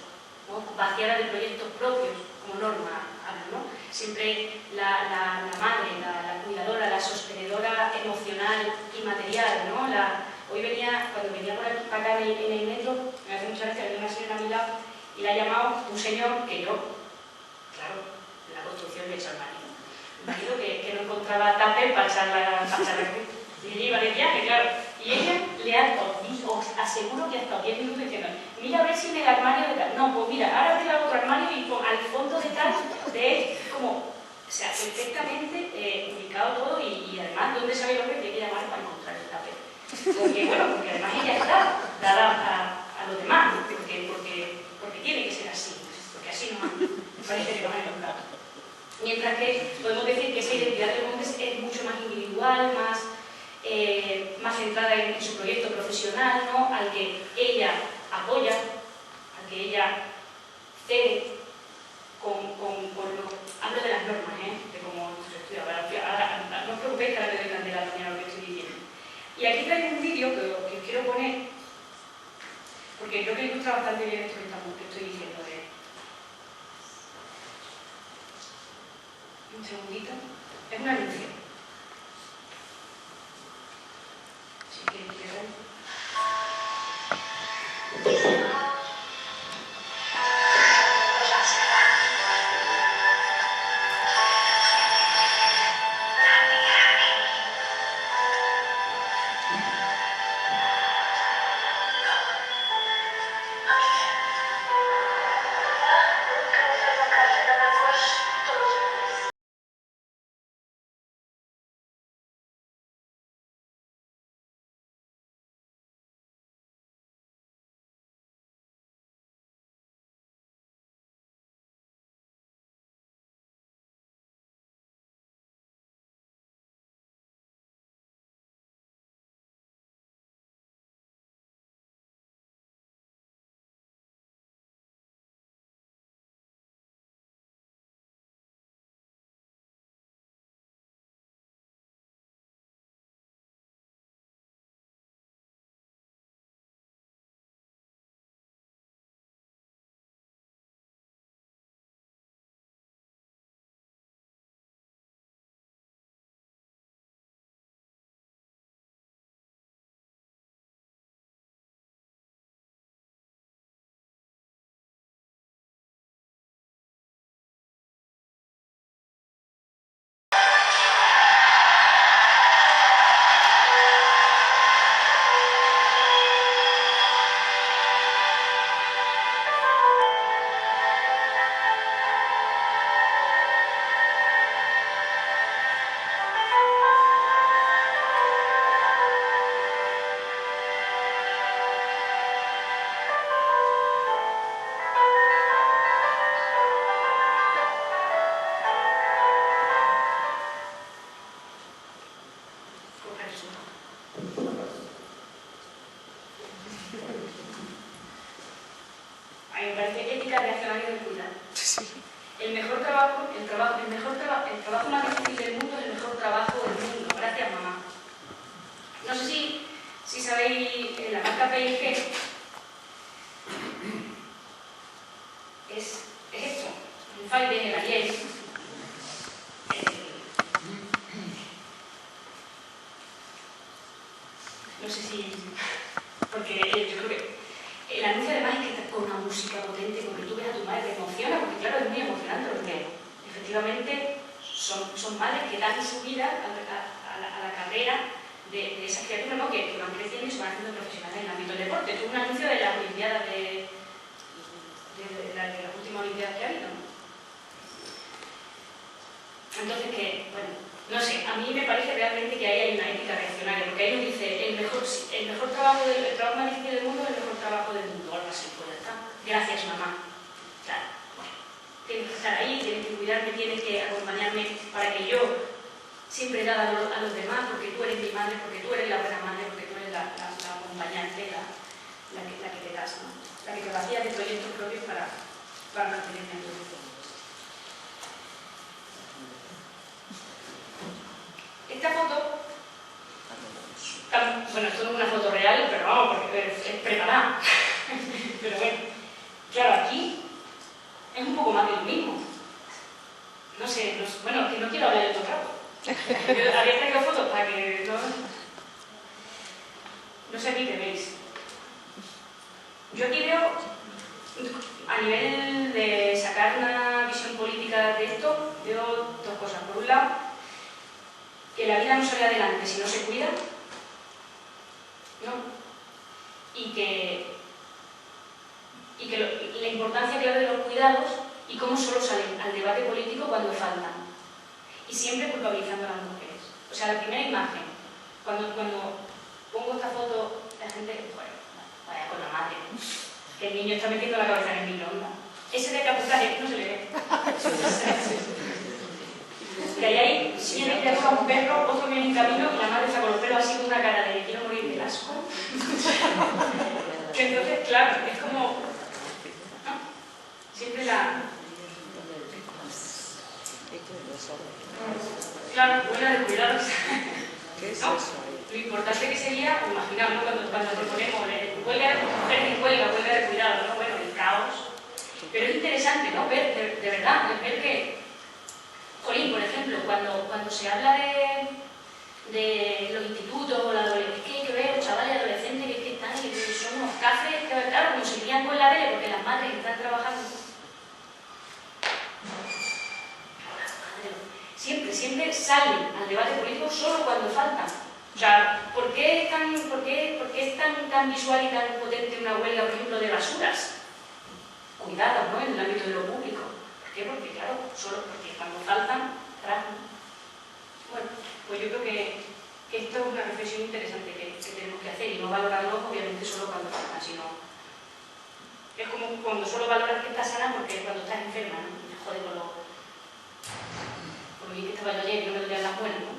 ¿no? Vaciadas de proyectos propios, como norma hablo, ¿no? Siempre la madre, la cuidadora, la sostenedora emocional y material, ¿no? Hoy cuando venía por aquí para acá en el metro, me hace mucha gracia, venía una señora a mi lado y la ha llamado un señor que yo, claro, la construcción le he hecho al marido. Un marido que no encontraba tupper para echar la cruz. Y ella iba de viaje, claro. Y ella le ha, os aseguro que hasta 10 minutos diciendo, mira a ver si en el armario de tal. No, pues mira, ahora te va otro armario y al fondo de tal, de como, o sea, perfectamente ubicado todo y además, ¿dónde sabe lo que tiene que llamar para encontrar el tupper? Porque, bueno, porque además ella está dada a los demás, porque tiene que ser así, porque así no parece que van a encontrar. Mientras que podemos decir que esa identidad de hombres es mucho más individual, más centrada en su proyecto profesional, ¿no? Al que ella apoya, al que ella cede hablo de las normas, de cómo se estudia. Ahora, no os preocupéis que ahora me doy candela a lo que estoy diciendo. Y aquí traigo un vídeo que os quiero poner, porque creo que ilustra bastante bien esto que estoy diciendo. Un segundito. Es un anuncio. Si queréis ver. A mí me parece ética, reaccionaria y del cuidado. El trabajo más difícil del mundo es el mejor trabajo del mundo. Gracias, mamá. No sé si sabéis, la marca P&G es esto, un Fairy, el Ariel. No sé si... porque yo creo que el anuncio además es que está con una música potente, porque tú ves a tu madre, te emociona, porque claro, es muy emocionante, porque efectivamente son madres que dan su vida a la carrera de esas criaturas, ¿no? que van creciendo y se van haciendo profesionales en el ámbito del deporte. Esto es un anuncio de las Olimpiadas de las últimas Olimpiadas que ha habido, ¿no? Entonces, bueno, no sé, a mí me parece realmente que ahí hay una ética reaccionaria, porque ahí nos dice el mejor trabajo más difícil del mundo es el mejor trabajo del mundo, o algo así, pues ya está. Gracias, mamá. Claro, bueno, tienes que estar ahí, tienes que cuidarme, tienes que acompañarme para que yo siempre dé a los demás, porque tú eres mi madre, porque tú eres la buena madre, porque tú eres la acompañante, la que te das, ¿no? La que te vacía de proyectos propios para mantenerte en tu vida. Esta foto, bueno, esto no es una foto real, pero vamos, porque es preparada. Pero bueno, claro, aquí es un poco más de lo mismo. No sé, bueno, que no quiero hablar de todo el rato. Yo había traído fotos para que no sé ni qué veis. Yo aquí veo, a nivel de sacar una visión política de esto, veo dos cosas. Por un lado, que la vida no sale adelante si no se cuida, ¿no? Y que la importancia clave de los cuidados y cómo solo salen al debate político cuando faltan. Y siempre culpabilizando a las mujeres. O sea, la primera imagen, cuando pongo esta foto, la gente, bueno, vaya con la madre, que el niño está metiendo la cabeza en el microondas. Ese decapotaje no se le ve. Que ahí viene que toca un perro, otro viene en camino y la madre está con los pelos así con una cara de quiero morir del asco. Que entonces, claro, es como... ¿no? Siempre Claro, huelga de cuidados. ¿Qué es ¿no? eso? Lo importante que sería, imaginaos, ¿no? cuando te ponemos huelga de mujeres en huelga de cuidados, ¿no? Bueno, el caos. Pero es interesante, ¿no? Ver, de verdad, ver que, jolín, por ejemplo, cuando se habla de los institutos o la adolescencia, es que hay que ver los chavales adolescentes que están y que son unos cafres, que claro, como se guían con la tele porque las madres están trabajando. Siempre salen al debate político solo cuando faltan. O sea, ¿por qué es tan visual y tan potente una huelga, por ejemplo, de basuras? Cuidado, ¿no? En el ámbito de lo público. ¿Por qué? Porque, claro, solo porque cuando faltan, traen. Bueno, pues yo creo que esto es una reflexión interesante que tenemos que hacer y no valorarlo, obviamente, solo cuando faltan, sino... Es como cuando solo valoras que estás sana porque cuando estás enferma, ¿no? Y te jode con lo bien que estaba yo ayer y no me dolían las muelas, ¿no?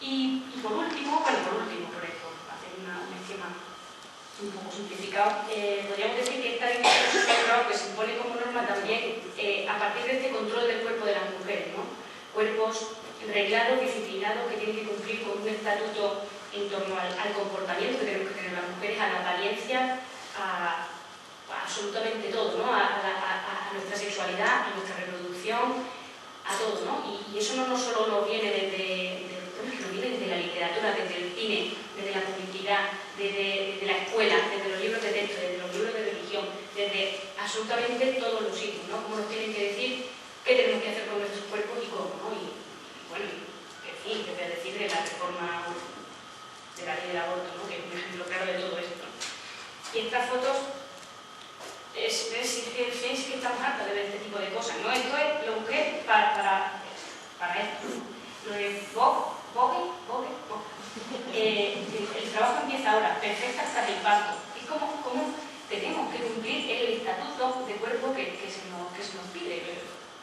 Y por último, por hacer una esquema un poco simplificado, podríamos decir que esta dimensión que se impone como norma también a partir de este control del cuerpo de las mujeres, ¿no? Cuerpos reglados, disciplinados, que tienen que cumplir con un estatuto en torno al comportamiento que tenemos que tener las mujeres, a la apariencia, a absolutamente todo, ¿no? A nuestra sexualidad, a nuestra reproducción, a todo, ¿no? Y eso no solo nos viene desde la literatura, desde el cine, desde la publicidad, desde la escuela, desde los libros de texto, desde los libros de religión, desde absolutamente todos los sitios, ¿no? Cómo nos tienen que decir qué tenemos que hacer con nuestros cuerpos y cómo, ¿no? Y bueno, en fin, que voy a decir de la reforma de la ley del aborto, ¿no? Que es un ejemplo claro de todo esto. Y estas fotos es que estamos hartos de ver este tipo de cosas, ¿no? Esto es lo busqué para esto, ¿no? Lo de Vogue. El trabajo empieza ahora, perfecta hasta el parto. Es como tenemos que cumplir el estatuto de cuerpo que se nos pide.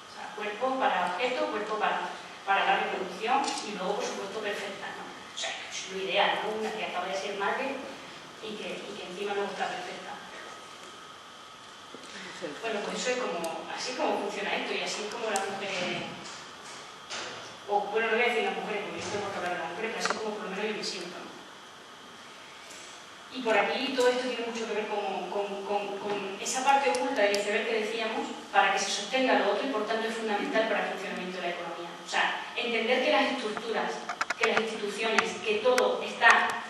O sea, cuerpo para objeto, cuerpo para la reproducción y luego, por supuesto, perfecta, ¿no? O sea, es lo ideal, ¿no? Una que acaba de ser madre y que encima no está perfecta. Bueno, pues eso es así como funciona esto y así es como las mujeres, o bueno, no voy a decir las mujeres, porque no tengo que hablar de las mujeres, pero así como por lo menos yo me siento, ¿no? Y por aquí todo esto tiene mucho que ver con esa parte oculta del iceberg que decíamos, para que se sostenga lo otro y por tanto es fundamental para el funcionamiento de la economía. O sea, entender que las estructuras, que las instituciones, que todo está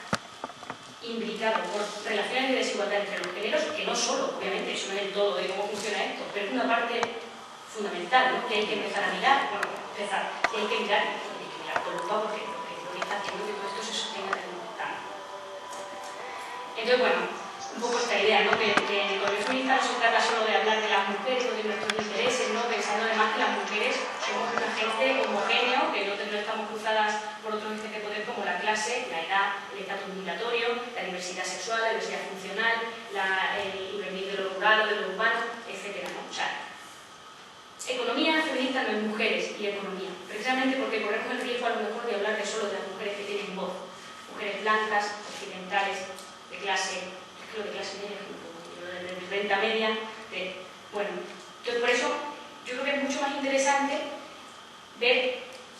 implicado por relaciones de desigualdad entre los géneros, que no solo, obviamente, eso no es el todo de cómo funciona esto, pero es una parte fundamental, ¿no? Que hay que empezar a mirar, bueno, que hay que mirar por lupa porque lo que está haciendo que todo esto se sostenga en el mercado. Entonces, bueno, un poco esta idea, ¿no? Que en el Congreso Feminista no se trata solo de hablar de las mujeres o de nuestros intereses, ¿no? Pensando además que las mujeres somos un agente homogéneo, que no estamos cruzadas por otros entes de poder como la clase, la edad, el estatus migratorio, la diversidad sexual, la diversidad funcional, el venir de lo rural o de lo urbano, etc., ¿no? O sea, economía feminista no es mujeres y economía, precisamente porque corremos el riesgo a lo mejor de hablar de solo de las mujeres que tienen voz, mujeres blancas, occidentales, de clase, creo de clase media, de renta media, bueno, entonces por eso yo creo que es mucho más interesante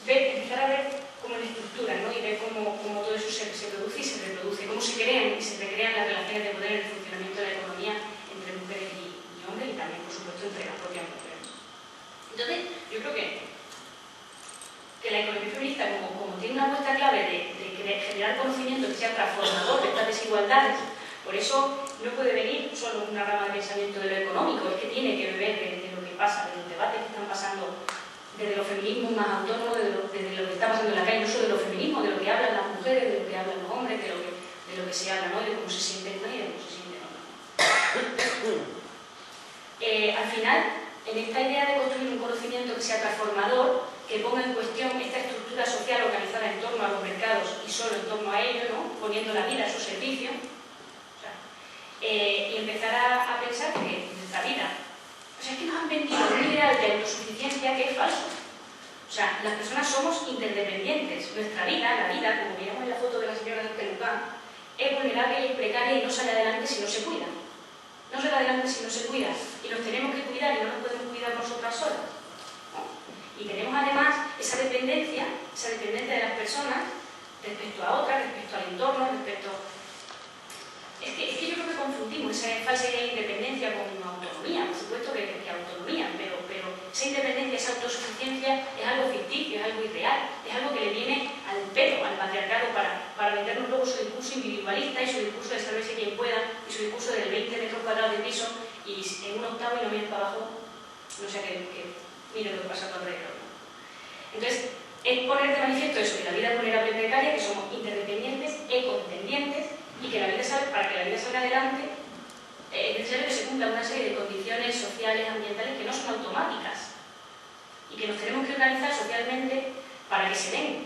empezar a ver como la estructura, ¿no? Y ver cómo todo eso se produce y se reproduce, cómo se crean y se recrean las relaciones de poder en el funcionamiento de la economía entre mujeres y hombres y también, por supuesto, entre las propias mujeres. Entonces, yo creo que la economía feminista, como tiene una apuesta clave de generar conocimiento que sea transformador de estas desigualdades, por eso no puede venir solo una rama de pensamiento de lo económico, es que tiene que beber de lo que pasa, de los debates que están pasando desde los feminismos más autónomos, desde lo que está pasando en la calle, no solo de los feminismos, de lo que hablan las mujeres, de lo que hablan los hombres, de lo que se habla, ¿no? De cómo se sienten unas y de cómo se sienten otras. Al final, en esta idea de construir un conocimiento que sea transformador, que ponga en cuestión esta estructura social organizada en torno a los mercados y solo en torno a ellos, ¿no? Poniendo la vida a su servicio, o sea, y empezar a pensar que nuestra vida, o sea, es que nos han vendido un ideal de autosuficiencia que es falso. O sea, las personas somos interdependientes. Nuestra vida, la vida, como veíamos en la foto de la señora del pelucán, es vulnerable y es precaria y no sale adelante si no se cuida. No sale adelante si no se cuida. Y nos tenemos que cuidar y no nos podemos cuidar nosotras solas, ¿no? Y tenemos además esa dependencia de las personas respecto a otras, respecto al entorno, respecto... Es que yo creo que confundimos esa falsa idea de independencia con autonomía, por supuesto que autonomía, pero esa independencia, esa autosuficiencia es algo ficticio, es algo irreal, es algo que le viene al pedo, al patriarcado, para vendernos luego su discurso individualista y su discurso de salvarse quien pueda y su discurso de 20 metros cuadrados de piso y en un octavo y lo miren para abajo, no sé que mire lo que pasa a tu alrededor. Entonces, es poner de manifiesto eso, que la vida es vulnerable y precaria, que somos interdependientes, ecodependientes, y que para que la vida salga adelante es necesario que se cumplan una serie de condiciones sociales, ambientales que no son automáticas y que nos tenemos que organizar socialmente para que se den.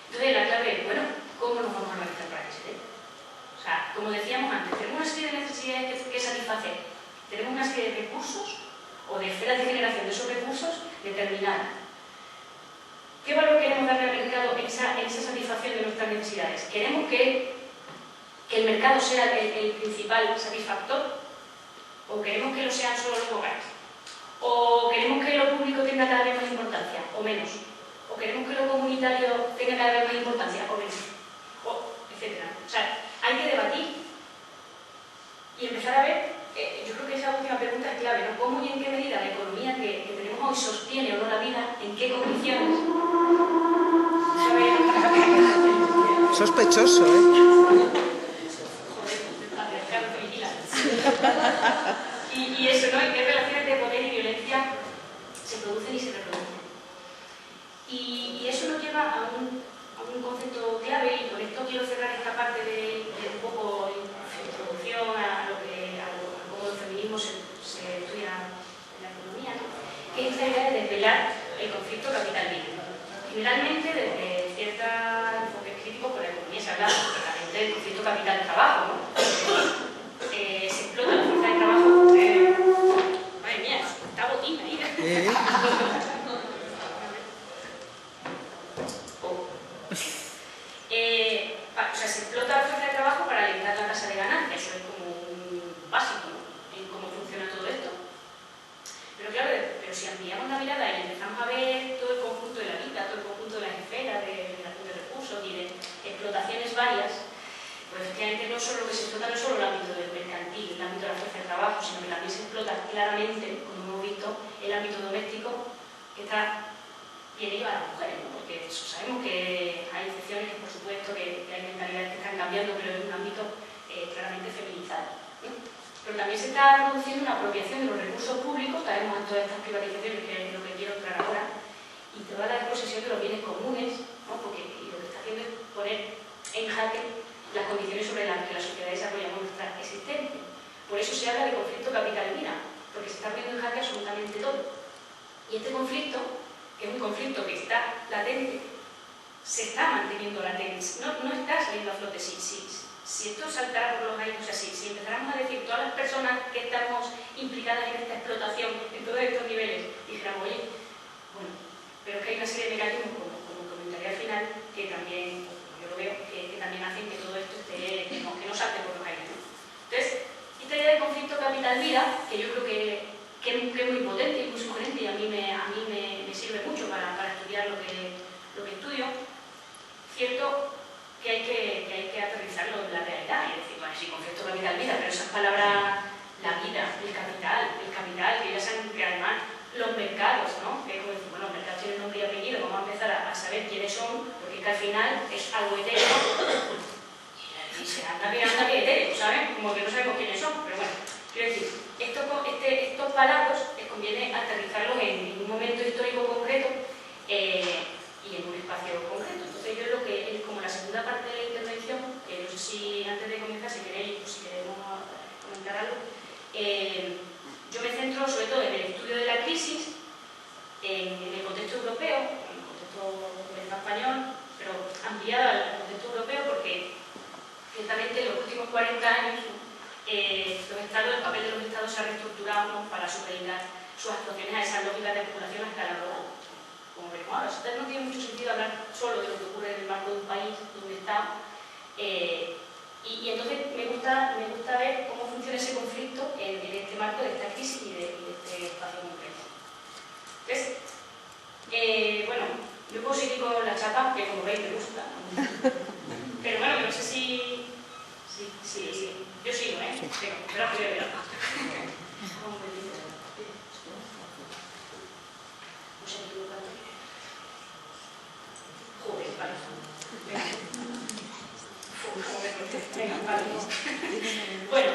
Entonces la clave es, bueno, ¿cómo nos vamos a organizar para que se den? O sea, como decíamos antes, tenemos una serie de necesidades que satisfacer, tenemos una serie de recursos o de esferas de generación de esos recursos determinadas. ¿Qué valor queremos darle al mercado en esa satisfacción de nuestras necesidades? ¿Queremos que el mercado sea el principal satisfactor? ¿O queremos que lo sean solo los hogares? ¿O queremos que lo público tenga cada vez más importancia o menos? ¿O queremos que lo comunitario tenga cada vez más importancia o menos? Etcétera. O sea, hay que debatir y empezar a ver, yo creo que esa última pregunta es clave, ¿no? ¿Cómo y en qué medida la economía que tenemos hoy sostiene o no la vida? ¿En qué condiciones? Sospechoso, ¿eh? Y eso, ¿no? ¿En qué relaciones de poder y violencia se producen y se reproducen? Y eso nos lleva a un concepto clave, y con esto quiero cerrar esta parte de un poco introducción a cómo el feminismo se estudia en la economía, ¿no? Que es esta idea de desvelar el conflicto capital-vida. Generalmente, desde ciertos enfoques críticos por la economía se habla del conflicto capital-trabajo, ¿no? Se explota la fuerza de trabajo. Madre mía, está botín ahí. O sea, se explota la fuerza de trabajo para alimentar la tasa de ganancia. Eso es como un básico, ¿no? En cómo funciona todo esto. Pero claro, si ampliamos la mirada y empezamos a ver todo el conjunto de la vida, todo el conjunto de las esferas de generación de recursos y de explotaciones varias, pues efectivamente no solo lo que se explota no es solo el ámbito del mercantil, el ámbito de la fuerza de trabajo, sino que también se explota claramente, como hemos visto, el ámbito doméstico que está bien llevado a las mujeres, ¿no? Porque sabemos que hay excepciones, por supuesto, que hay mentalidades que están cambiando, pero es un ámbito claramente feminizado, ¿no? Pero también se está produciendo una apropiación de los recursos públicos, traemos a todas estas privatizaciones, que es lo que quiero entrar ahora, y toda la posesión de los bienes comunes, ¿no? aparentemente se está manteniendo latente, no está saliendo a flote. Si esto saltara por los aires, o sea, si empezáramos a decir todas las personas que estamos implicadas en esta explotación, en todos estos niveles, dijéramos, oye, bueno, pero es que hay una serie de mecanismos, como comentaré al final, que también, yo lo veo, que también hacen que todo esto esté, que no salte por los aires, ¿no? Entonces, esta idea de conflicto capital-vida, que yo creo que es muy potente y muy sugerente, y a mí me sirve mucho para estudiar lo que estudio, cierto que hay que aterrizarlo en la realidad y decir, bueno, sí, conflicto capital-vida, pero esas palabras, la vida, el capital, que ya saben que además los mercados, ¿no? Que es como decir, bueno, los mercados tienen nombre y apellido, vamos a empezar a saber quiénes son, porque es que al final es algo etéreo y se anda bien etéreo, ¿saben? Como que no sabemos quiénes son, pero bueno, quiero decir, estos palabras conviene aterrizarlos en un momento histórico concreto y en un espacio concreto. Entonces yo lo que es como la segunda parte de la intervención, que no sé si antes de comenzar, si queréis, pues, si queremos comentar algo, yo me centro sobre todo en el estudio de la crisis, en el contexto europeo, en el contexto español, pero ampliado al contexto europeo porque ciertamente en los últimos 40 años el papel de los estados se ha reestructurado, ¿no?, para supeditar sus actuaciones a esas lógicas de acumulación a escala global. Como veremos ahora, entonces no tiene mucho sentido hablar solo de lo que ocurre en el marco de un país, de un estado, y entonces me gusta ver cómo funciona ese conflicto en este marco de esta crisis y de este espacio concreto. Entonces, bueno, yo puedo seguir con la chapa, que como veis me gusta, ¿no? Pero bueno, no sé si yo sigo, ¿eh? Sí. Pero joder, vale. Bueno,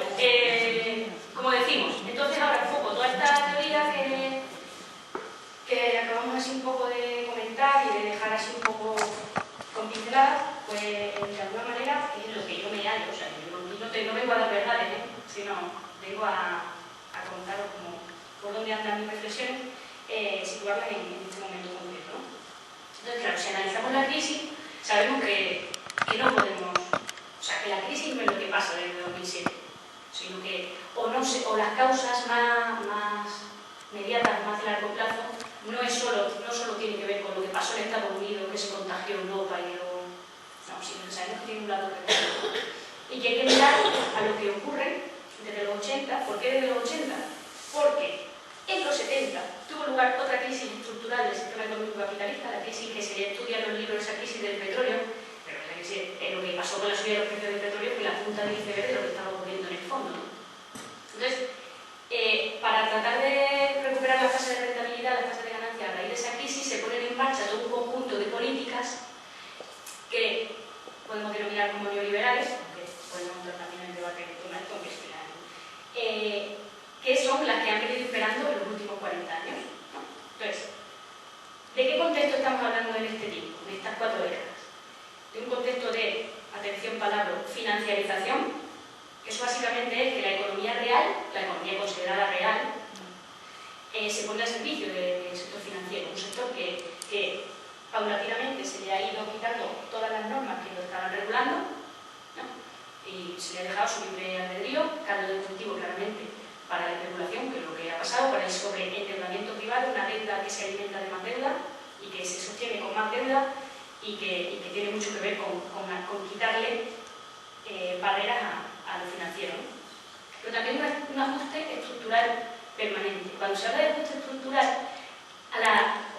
como decimos, entonces ahora enfoco toda esta teoría que acabamos así un poco de comentar y de dejar así un poco con pincelada, pues de alguna manera es lo que yo me hallo, o sea, no vengo a dar verdades, sino vengo a contaros por dónde andan mis reflexiones, situarlas en este momento concreto, ¿no? Entonces, claro, si analizamos la crisis, sabemos que no podemos, o sea, que la crisis no es lo que pasa desde 2007, sino que o las causas más inmediatas, más de largo plazo, no solo tiene que ver con lo que pasó en Estados Unidos, que se contagió en Europa y luego, no, sino que sabemos que tiene un lado recorrido. Y que hay que mirar a lo que ocurre desde los 80. ¿Por qué desde los 80? Porque en los 70 tuvo lugar otra crisis estructural del sistema económico capitalista, la crisis que se estudia en los libros, esa crisis del petróleo, pero esa crisis, lo que pasó con la subida de los precios del petróleo fue la punta del iceberg de lo que estaba ocurriendo en el fondo, ¿no? Entonces, para tratar de recuperar las tasas de rentabilidad, las tasas de ganancia a raíz de esa crisis, se ponen en marcha todo un conjunto de políticas que podemos denominar como neoliberales, aunque podemos entrar también en el debate económico, que son las que han venido imperando en los últimos 40 años, ¿no? Entonces, ¿de qué contexto estamos hablando en este tiempo, en estas 4 décadas? De un contexto de, atención palabra, financiarización, que eso básicamente es que la economía real, la economía considerada real, se pone al servicio del sector financiero, un sector que paulatinamente se le ha ido quitando todas las normas que lo estaban regulando, ¿no? Y se le ha dejado su libre albedrío, caldo de cultivo claramente para la especulación, que es lo que ha pasado, para el sobreendeudamiento privado, una deuda que se alimenta de más deuda y que se sostiene con más deuda y que tiene mucho que ver con quitarle barreras a lo financiero, ¿no? Pero también un ajuste estructural permanente. Cuando se habla de ajuste estructural,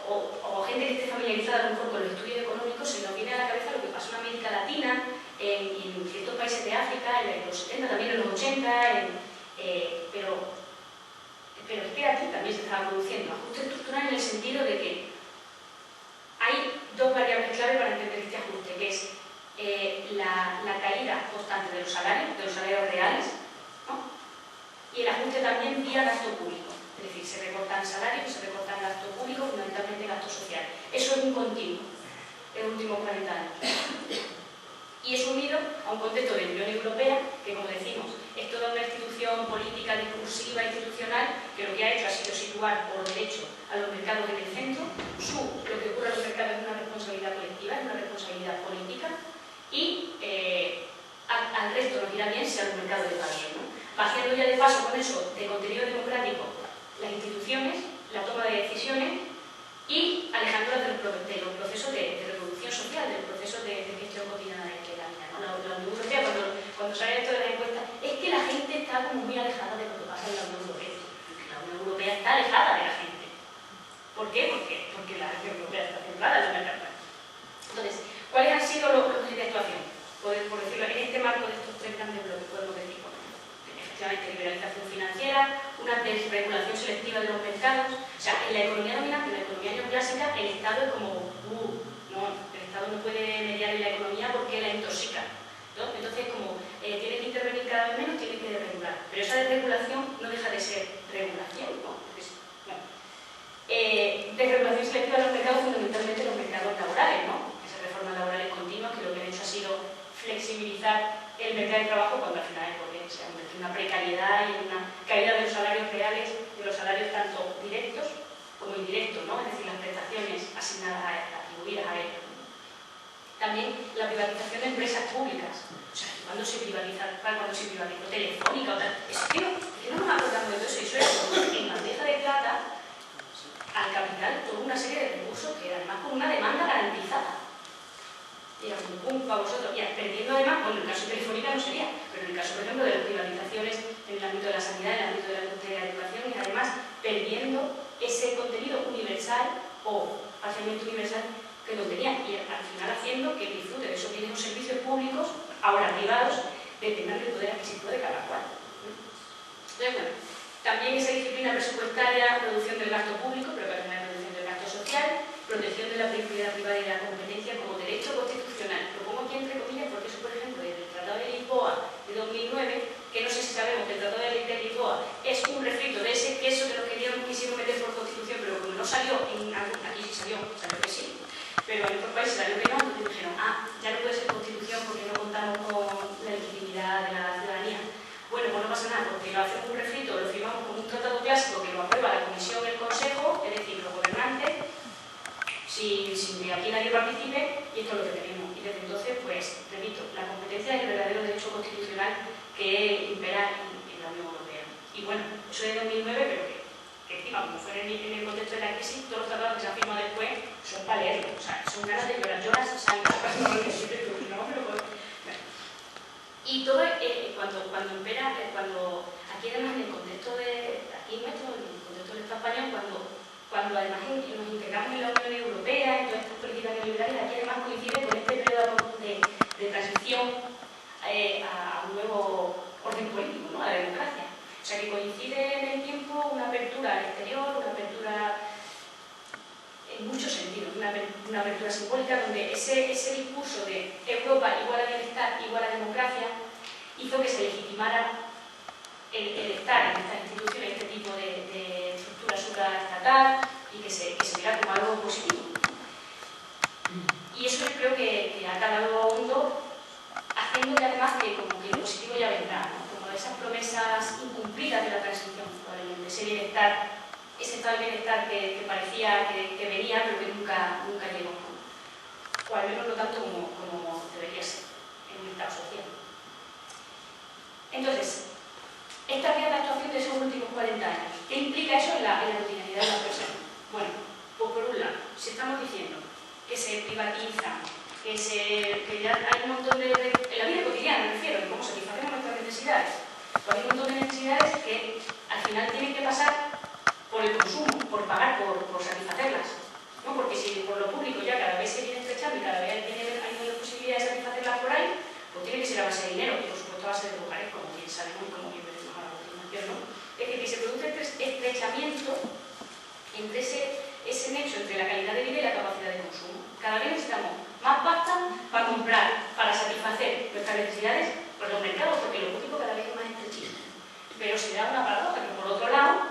o gente que esté familiarizada a lo mejor con los estudios económicos, se nos viene a la cabeza lo que pasó en América Latina, y en ciertos países de África, en los 70, también en los 80, pero es que aquí también se estaba produciendo ajuste estructural en el sentido de que hay 2 variables clave para entender este ajuste, que es la caída constante de los salarios reales, ¿no? Y el ajuste también vía gasto público, es decir, se recortan salarios y se recortan gasto público, fundamentalmente gasto social. Eso es un continuo en los últimos 40 años. Y es unido a un contexto de Unión Europea que, como decimos, es toda una institución política, discursiva, institucional, que lo que ha hecho ha sido situar por derecho a los mercados en el centro. Lo que ocurre a los mercados es una responsabilidad colectiva, es una responsabilidad política, y al resto nos irá bien si a los mercados les va bien, ¿no? Vaciando ya de paso con eso de contenido democrático las instituciones, la toma de decisiones, y alejándolas de los procesos de reproducción social, de los procesos de gestión cotidiana de la vida, ¿no? La Unión Europea, cuando sale esto de la encuesta, es que la gente está como muy alejada de lo que pasa en la Unión Europea. La Unión Europea está alejada de la gente. ¿Por qué? Porque la Unión Europea está centrada en los mercados. Entonces, ¿cuáles han sido los ejes de actuación? Por decirlo, en este marco de estos tres grandes bloques, podemos decir, efectivamente, liberalización financiera, una desregulación selectiva de los mercados. O sea, en la economía dominante, en la economía neoclásica, el Estado es como, no, el Estado no puede mediar en la economía porque la intoxica, ¿no? Entonces, como tiene que intervenir cada vez menos, tiene que desregular. Pero esa desregulación no deja de ser regulación, ¿no? Desregulación selectiva de los mercados, fundamentalmente los mercados laborales, ¿no? Esas reformas laborales continuas que lo que han hecho ha sido flexibilizar el mercado de trabajo cuando al final es porque se ha convertido en una precariedad y en una caída de los salarios reales, de los salarios tanto directos como indirectos, ¿no? Es decir, las prestaciones asignadas atribuidas a ellos. También la privatización de empresas públicas. O sea, cuando se privatizó Telefónica o tal, es que no nos acordamos de todo eso, y eso es en bandeja de plata al capital toda una serie de recursos que además con una demanda garantizada. Y era como pum para vosotros, y perdiendo además, bueno, en el caso de Telefónica no sería, pero en el caso, por ejemplo, de las privatizaciones en el ámbito de la sanidad, en el ámbito de la industria de la educación, y además perdiendo ese contenido universal o parcialmente universal que contenía, y al final haciendo que el disfrute de esos bienes o servicios públicos, ahora privados, dependan del poder adquisitivo de cada cual. Entonces, bueno, también esa disciplina presupuestaria, reducción del gasto público, pero también la reducción del gasto social, protección de la propiedad privada y de la competencia como derecho constitucional. Lo pongo aquí entre comillas porque eso, por ejemplo, desde el Tratado de Lisboa de 2009, que no sé si sabemos que el Tratado de Lisboa es un refrito de ese queso que lo quisieron meter por constitución, pero como no salió, aquí sí salió que sí, pero en otros países salió que no, entonces dijeron, ya no puede ser constitución porque no contamos con la legitimidad de la ciudadanía. Bueno, pues no pasa nada, porque lo hacemos un refrito, lo firmamos como un tratado clásico que lo aprueba la Comisión y el Consejo, es decir, los gobernantes, sin que aquí nadie participe, y esto es lo que tenemos. Y desde entonces, pues, repito, la competencia es el verdadero derecho constitucional que impera en la Unión Europea. Y bueno, eso es de 2009, pero que encima, como fue en el contexto de la crisis, todos los tratados que se han firmado después son para leerlo. O sea, son ganas de llorar, lloras sangre. Y todo, cuando impera, aquí además en el contexto aquí nuestro, en el contexto del Estado español, cuando además nos integramos en la Unión Europea, en todas estas políticas neoliberales, aquí además coincide con este periodo de transición a un nuevo orden político, ¿no? A la democracia. O sea que coincide en el tiempo una apertura al exterior, una apertura en muchos sentidos, una apertura simbólica donde ese discurso de Europa igual a bienestar, igual a democracia, hizo que se legitimara el estar en estas instituciones, este tipo de estructura supraestatal, y que se viera como algo positivo. Y eso yo creo que ha calado hondo, haciendo que además que como que lo positivo ya vendrá, ¿no? Como esas promesas incumplidas de la transición, probablemente, ese bienestar, ese estado de bienestar que parecía que venía, pero que nunca llegó, ¿no? O al menos no tanto como debería ser en un estado social. Entonces, esta vía de actuación de esos últimos 40 años, ¿qué implica eso en la cotidianidad de las personas? Bueno, pues por un lado, si estamos diciendo que se privatiza, que ya hay un montón en la vida cotidiana, me refiero, en cómo satisfacemos nuestras necesidades, pues hay un montón de necesidades que al final tienen que pasar por el consumo, por pagar por satisfacerlas, ¿no? Porque si por lo público ya cada vez se viene estrechando y cada vez hay menos posibilidad de satisfacerlas por ahí, pues tiene que ser a base de dinero, y por supuesto a base de lugares, como bien sabemos y como bien veremos a la continuación, ¿no? Es decir, que se produce este estrechamiento entre ese nexo entre la calidad de vida y la capacidad de consumo. Cada vez necesitamos más pasta para comprar, para satisfacer nuestras necesidades por los mercados, porque lo público cada vez es más estrechito. Pero se da una paradoja, que por otro lado,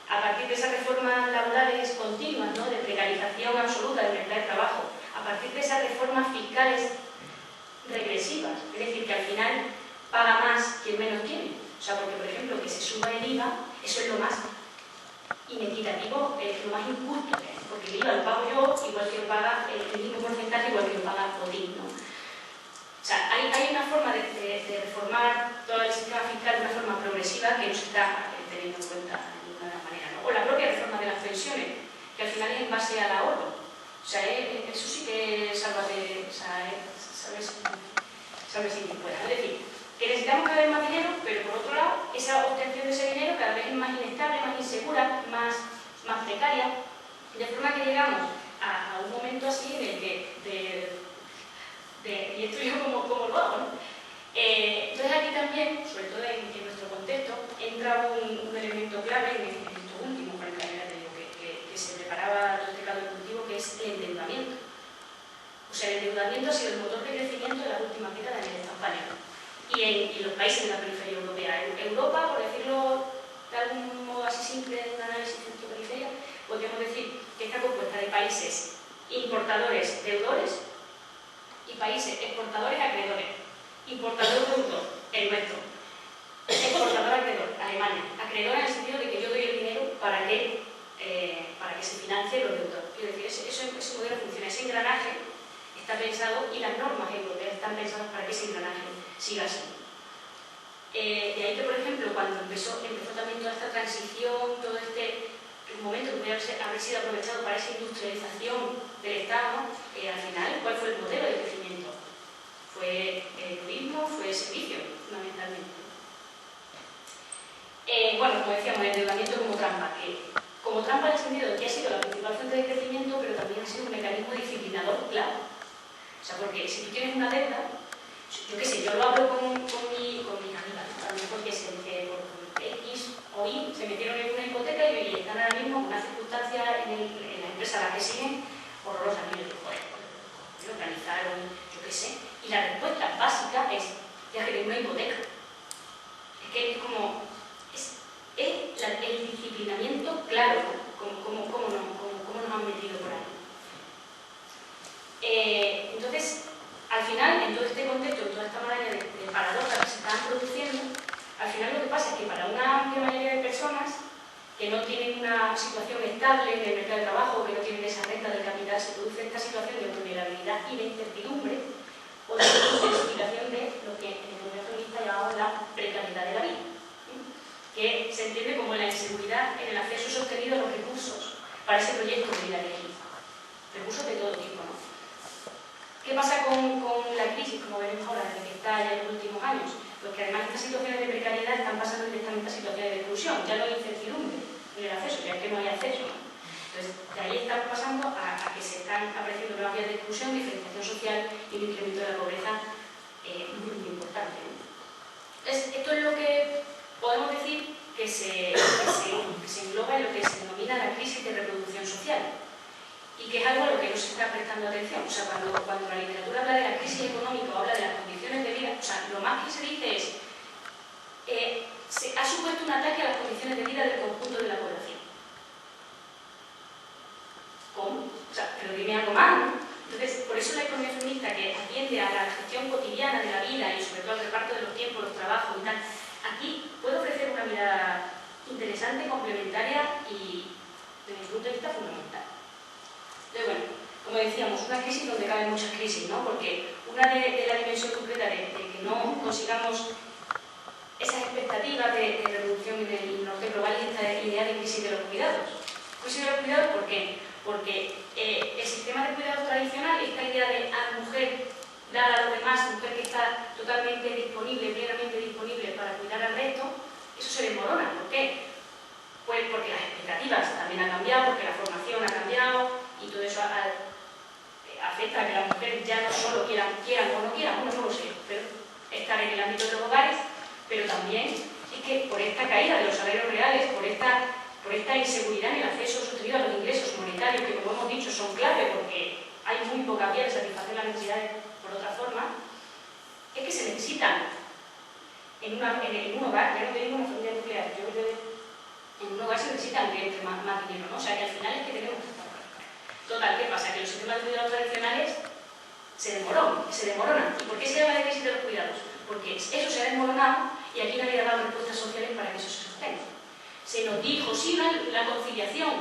a partir de esas reformas laborales continuas, ¿no? De precarización absoluta del mercado de trabajo, a partir de esas reformas fiscales regresivas, progresivas, es decir, que al final paga más quien menos tiene. O sea, porque, por ejemplo, que se suba el IVA, eso es lo más inequitativo, lo más injusto, porque el IVA lo pago yo, igual que lo paga el mismo porcentaje, igual que lo paga Botín, ¿no? O sea, hay una forma de reformar todo el sistema fiscal de una forma progresiva que no se está teniendo en cuenta de ninguna manera, ¿no? O la propia reforma de las pensiones, que al final es en base al ahorro. O sea, eso sí que sálvate, o sea, sabes si te pueda. Es decir, que necesitamos cada vez más dinero, pero por otro lado, esa obtención de ese dinero cada vez es más inestable, más insegura, más precaria, de forma que llegamos a un momento así en el que, y esto yo como lo hago, ¿no? Entonces aquí también, sobre todo en nuestro contexto, entra un elemento clave en esto último, con el que se preparaba todo este caldo cultivo, que es el endeudamiento. O sea, el endeudamiento ha sido el motor de crecimiento de las últimas décadas en España y en los países de la periferia europea. En Europa, por decirlo de algún modo así simple, de un análisis centro-periferia, podríamos decir que está compuesta de países importadores deudores y países exportadores acreedores. Importador deudor, el nuestro. Exportador acreedor, Alemania. Acreedor en el sentido de que yo doy el dinero para que se financien los deudores. Es decir, ese modelo funciona, ese engranaje está pensado y las normas europeas están pensadas para que ese engranaje siga así. De ahí que, por ejemplo, cuando empezó también toda esta transición, todo este momento que podría haber sido aprovechado para esa industrialización del Estado, al final, ¿cuál fue el modelo de crecimiento? Fue turismo, fue servicio, fundamentalmente. Bueno, como decíamos, el endeudamiento como trampa, que como trampa en el sentido de que ha sido la principal fuente de crecimiento, pero también ha sido un mecanismo disciplinador claro. O sea, porque si tú tienes una deuda, yo qué sé, yo lo hablo con mi amiga, a lo mejor que por X o Y se metieron en una hipoteca y están ahora mismo en una circunstancia en la empresa a la que siguen horrorosa. Y yo digo, joder, lo organizaron, yo qué sé. Y la respuesta básica es, ya que tengo una hipoteca. Es que es como, es el disciplinamiento claro, ¿cómo nos han metido por ahí? Entonces, al final, en todo este contexto, en toda esta maraña de paradojas que se están produciendo, al final lo que pasa es que para una amplia mayoría de personas que no tienen una situación estable en el mercado de trabajo, que no tienen esa renta del capital, se produce esta situación de vulnerabilidad y de incertidumbre o de intensificación de lo que en el movimiento feminista llamamos la precariedad de la vida, que se entiende como la inseguridad en el acceso sostenido a los recursos para ese proyecto de vida elegida. Recursos de todo tipo, ¿no? ¿Qué pasa con la crisis, como veremos ahora, desde que está ya en los últimos años? Pues que además estas situaciones de precariedad están pasando directamente a situaciones de exclusión, ya no hay incertidumbre en el acceso, ya que no hay acceso, ¿no? Entonces, de ahí estamos pasando a que se están apareciendo nuevas vías de exclusión, diferenciación social y un incremento de la pobreza muy importante, ¿no? Entonces, esto es lo que podemos decir que se engloba en lo que se denomina la crisis de reproducción social, y que es algo a lo que no se está prestando atención. O sea, cuando la literatura habla de la crisis económica o habla de las condiciones de vida, o sea, lo más que se dice es se ha supuesto un ataque a las condiciones de vida del conjunto de la población. ¿Cómo? O sea, pero dime algo más, ¿no? Entonces, por eso la economía feminista, que atiende a la gestión cotidiana de la vida y sobre todo al reparto de los tiempos, los trabajos y tal, aquí puede ofrecer una mirada interesante, complementaria y, desde mi punto de vista, fundamental. Entonces, bueno, como decíamos, una crisis donde caben muchas crisis, ¿no? Porque una de la dimensión concreta de que no consigamos esas expectativas de reducción en el norte global y esta idea de crisis de los cuidados. Crisis de los cuidados, ¿por qué? Porque el sistema de cuidados tradicional, esta idea de a la mujer dada a los demás, mujer que está totalmente disponible, plenamente disponible para cuidar al resto, eso se desmorona. ¿Por qué? Pues porque las expectativas también han cambiado, porque la formación ha cambiado y todo eso afecta a que las mujeres ya no solo quieran o no quieran, bueno, no lo sé, pero estar en el ámbito de los hogares, pero también es que por esta caída de los salarios reales, por esta inseguridad en el acceso sostenido a los ingresos monetarios, que como hemos dicho son clave porque hay muy pocas vías de satisfacer las necesidades por otra forma, es que se necesitan en un hogar, ya no te digo una familia nuclear, yo creo que en un hogar se necesitan que entre más dinero, ¿no? O sea que al final es que tenemos. Total, ¿qué pasa? Que los sistemas de cuidados tradicionales se demoran. se desmoronan. ¿Y por qué se llama la crisis de los cuidados? Porque eso se ha desmoronado y aquí nadie ha dado respuestas sociales para que eso se sostenga. Se nos dijo, sí, la conciliación,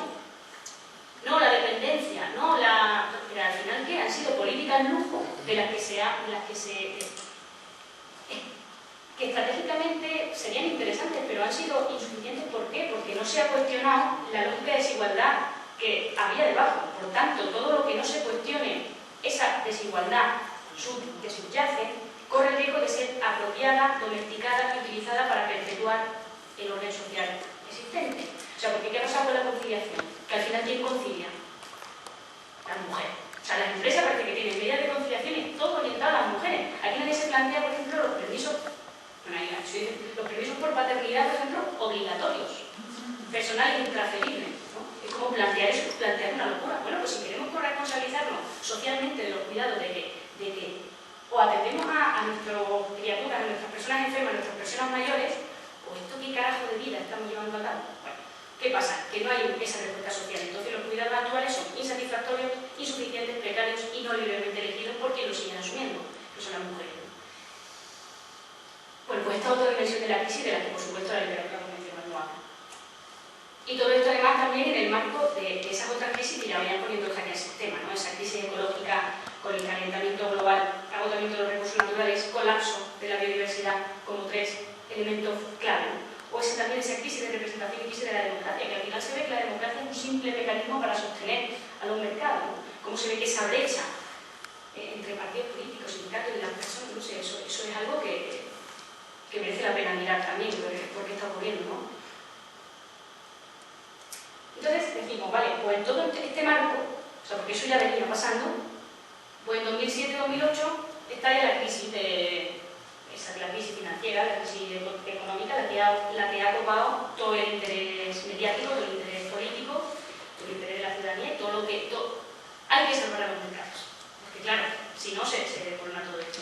no la dependencia, no la... Pero al final, ¿qué? Han sido políticas lujo de las que estratégicamente serían interesantes, pero han sido insuficientes. ¿Por qué? Porque no se ha cuestionado la lógica de desigualdad que había debajo. Por tanto, todo lo que no se cuestione esa desigualdad que subyace, corre el riesgo de ser apropiada, domesticada y utilizada para perpetuar el orden social existente. O sea, porque ¿qué ha pasado con la conciliación? Que al final, ¿quién concilia? Las mujeres. O sea, las empresas parece que tienen medidas de conciliación y todo orientado a las mujeres. Aquí nadie se plantea, por ejemplo, los permisos por paternidad, por ejemplo, obligatorios, personales intransferibles, ¿no? Es como plantear eso, plantear una locura. Bueno, pues si queremos corresponsabilizarnos socialmente de los cuidados de que o atendemos a nuestras criaturas, a nuestras personas enfermas, a nuestras personas mayores, o esto qué carajo de vida estamos llevando a cabo. Bueno, ¿qué pasa? Que no hay esa respuesta social. Entonces los cuidados actuales son insatisfactorios, insuficientes, precarios y no libremente elegidos por quien lo siguen asumiendo, que son las mujeres. Bueno, pues esta es otra dimensión de la crisis de la que por supuesto la literatura convencional no habla. Y todo esto además también en el marco de esas otras crisis que ya vayan poniendo en jaque al sistema, ¿no? Esa crisis ecológica con el calentamiento global, agotamiento de los recursos naturales, colapso de la biodiversidad como tres elementos clave, ¿no? O también esa crisis de representación y crisis de la democracia, que al final se ve que la democracia es un simple mecanismo para sostener a los mercados, ¿no? Cómo se ve que esa brecha entre partidos políticos, sindicatos y las personas, no sé, eso es algo que merece la pena mirar también, porque está ocurriendo, ¿no? Entonces decimos, vale, pues en todo este marco, o sea, porque eso ya venía pasando, pues en 2007-2008 estalla la crisis la crisis financiera, la crisis económica, la que ha copado todo el interés mediático, todo el interés político, todo el interés de la ciudadanía, hay que salvar a los mercados, porque claro, si no se desmorona todo esto.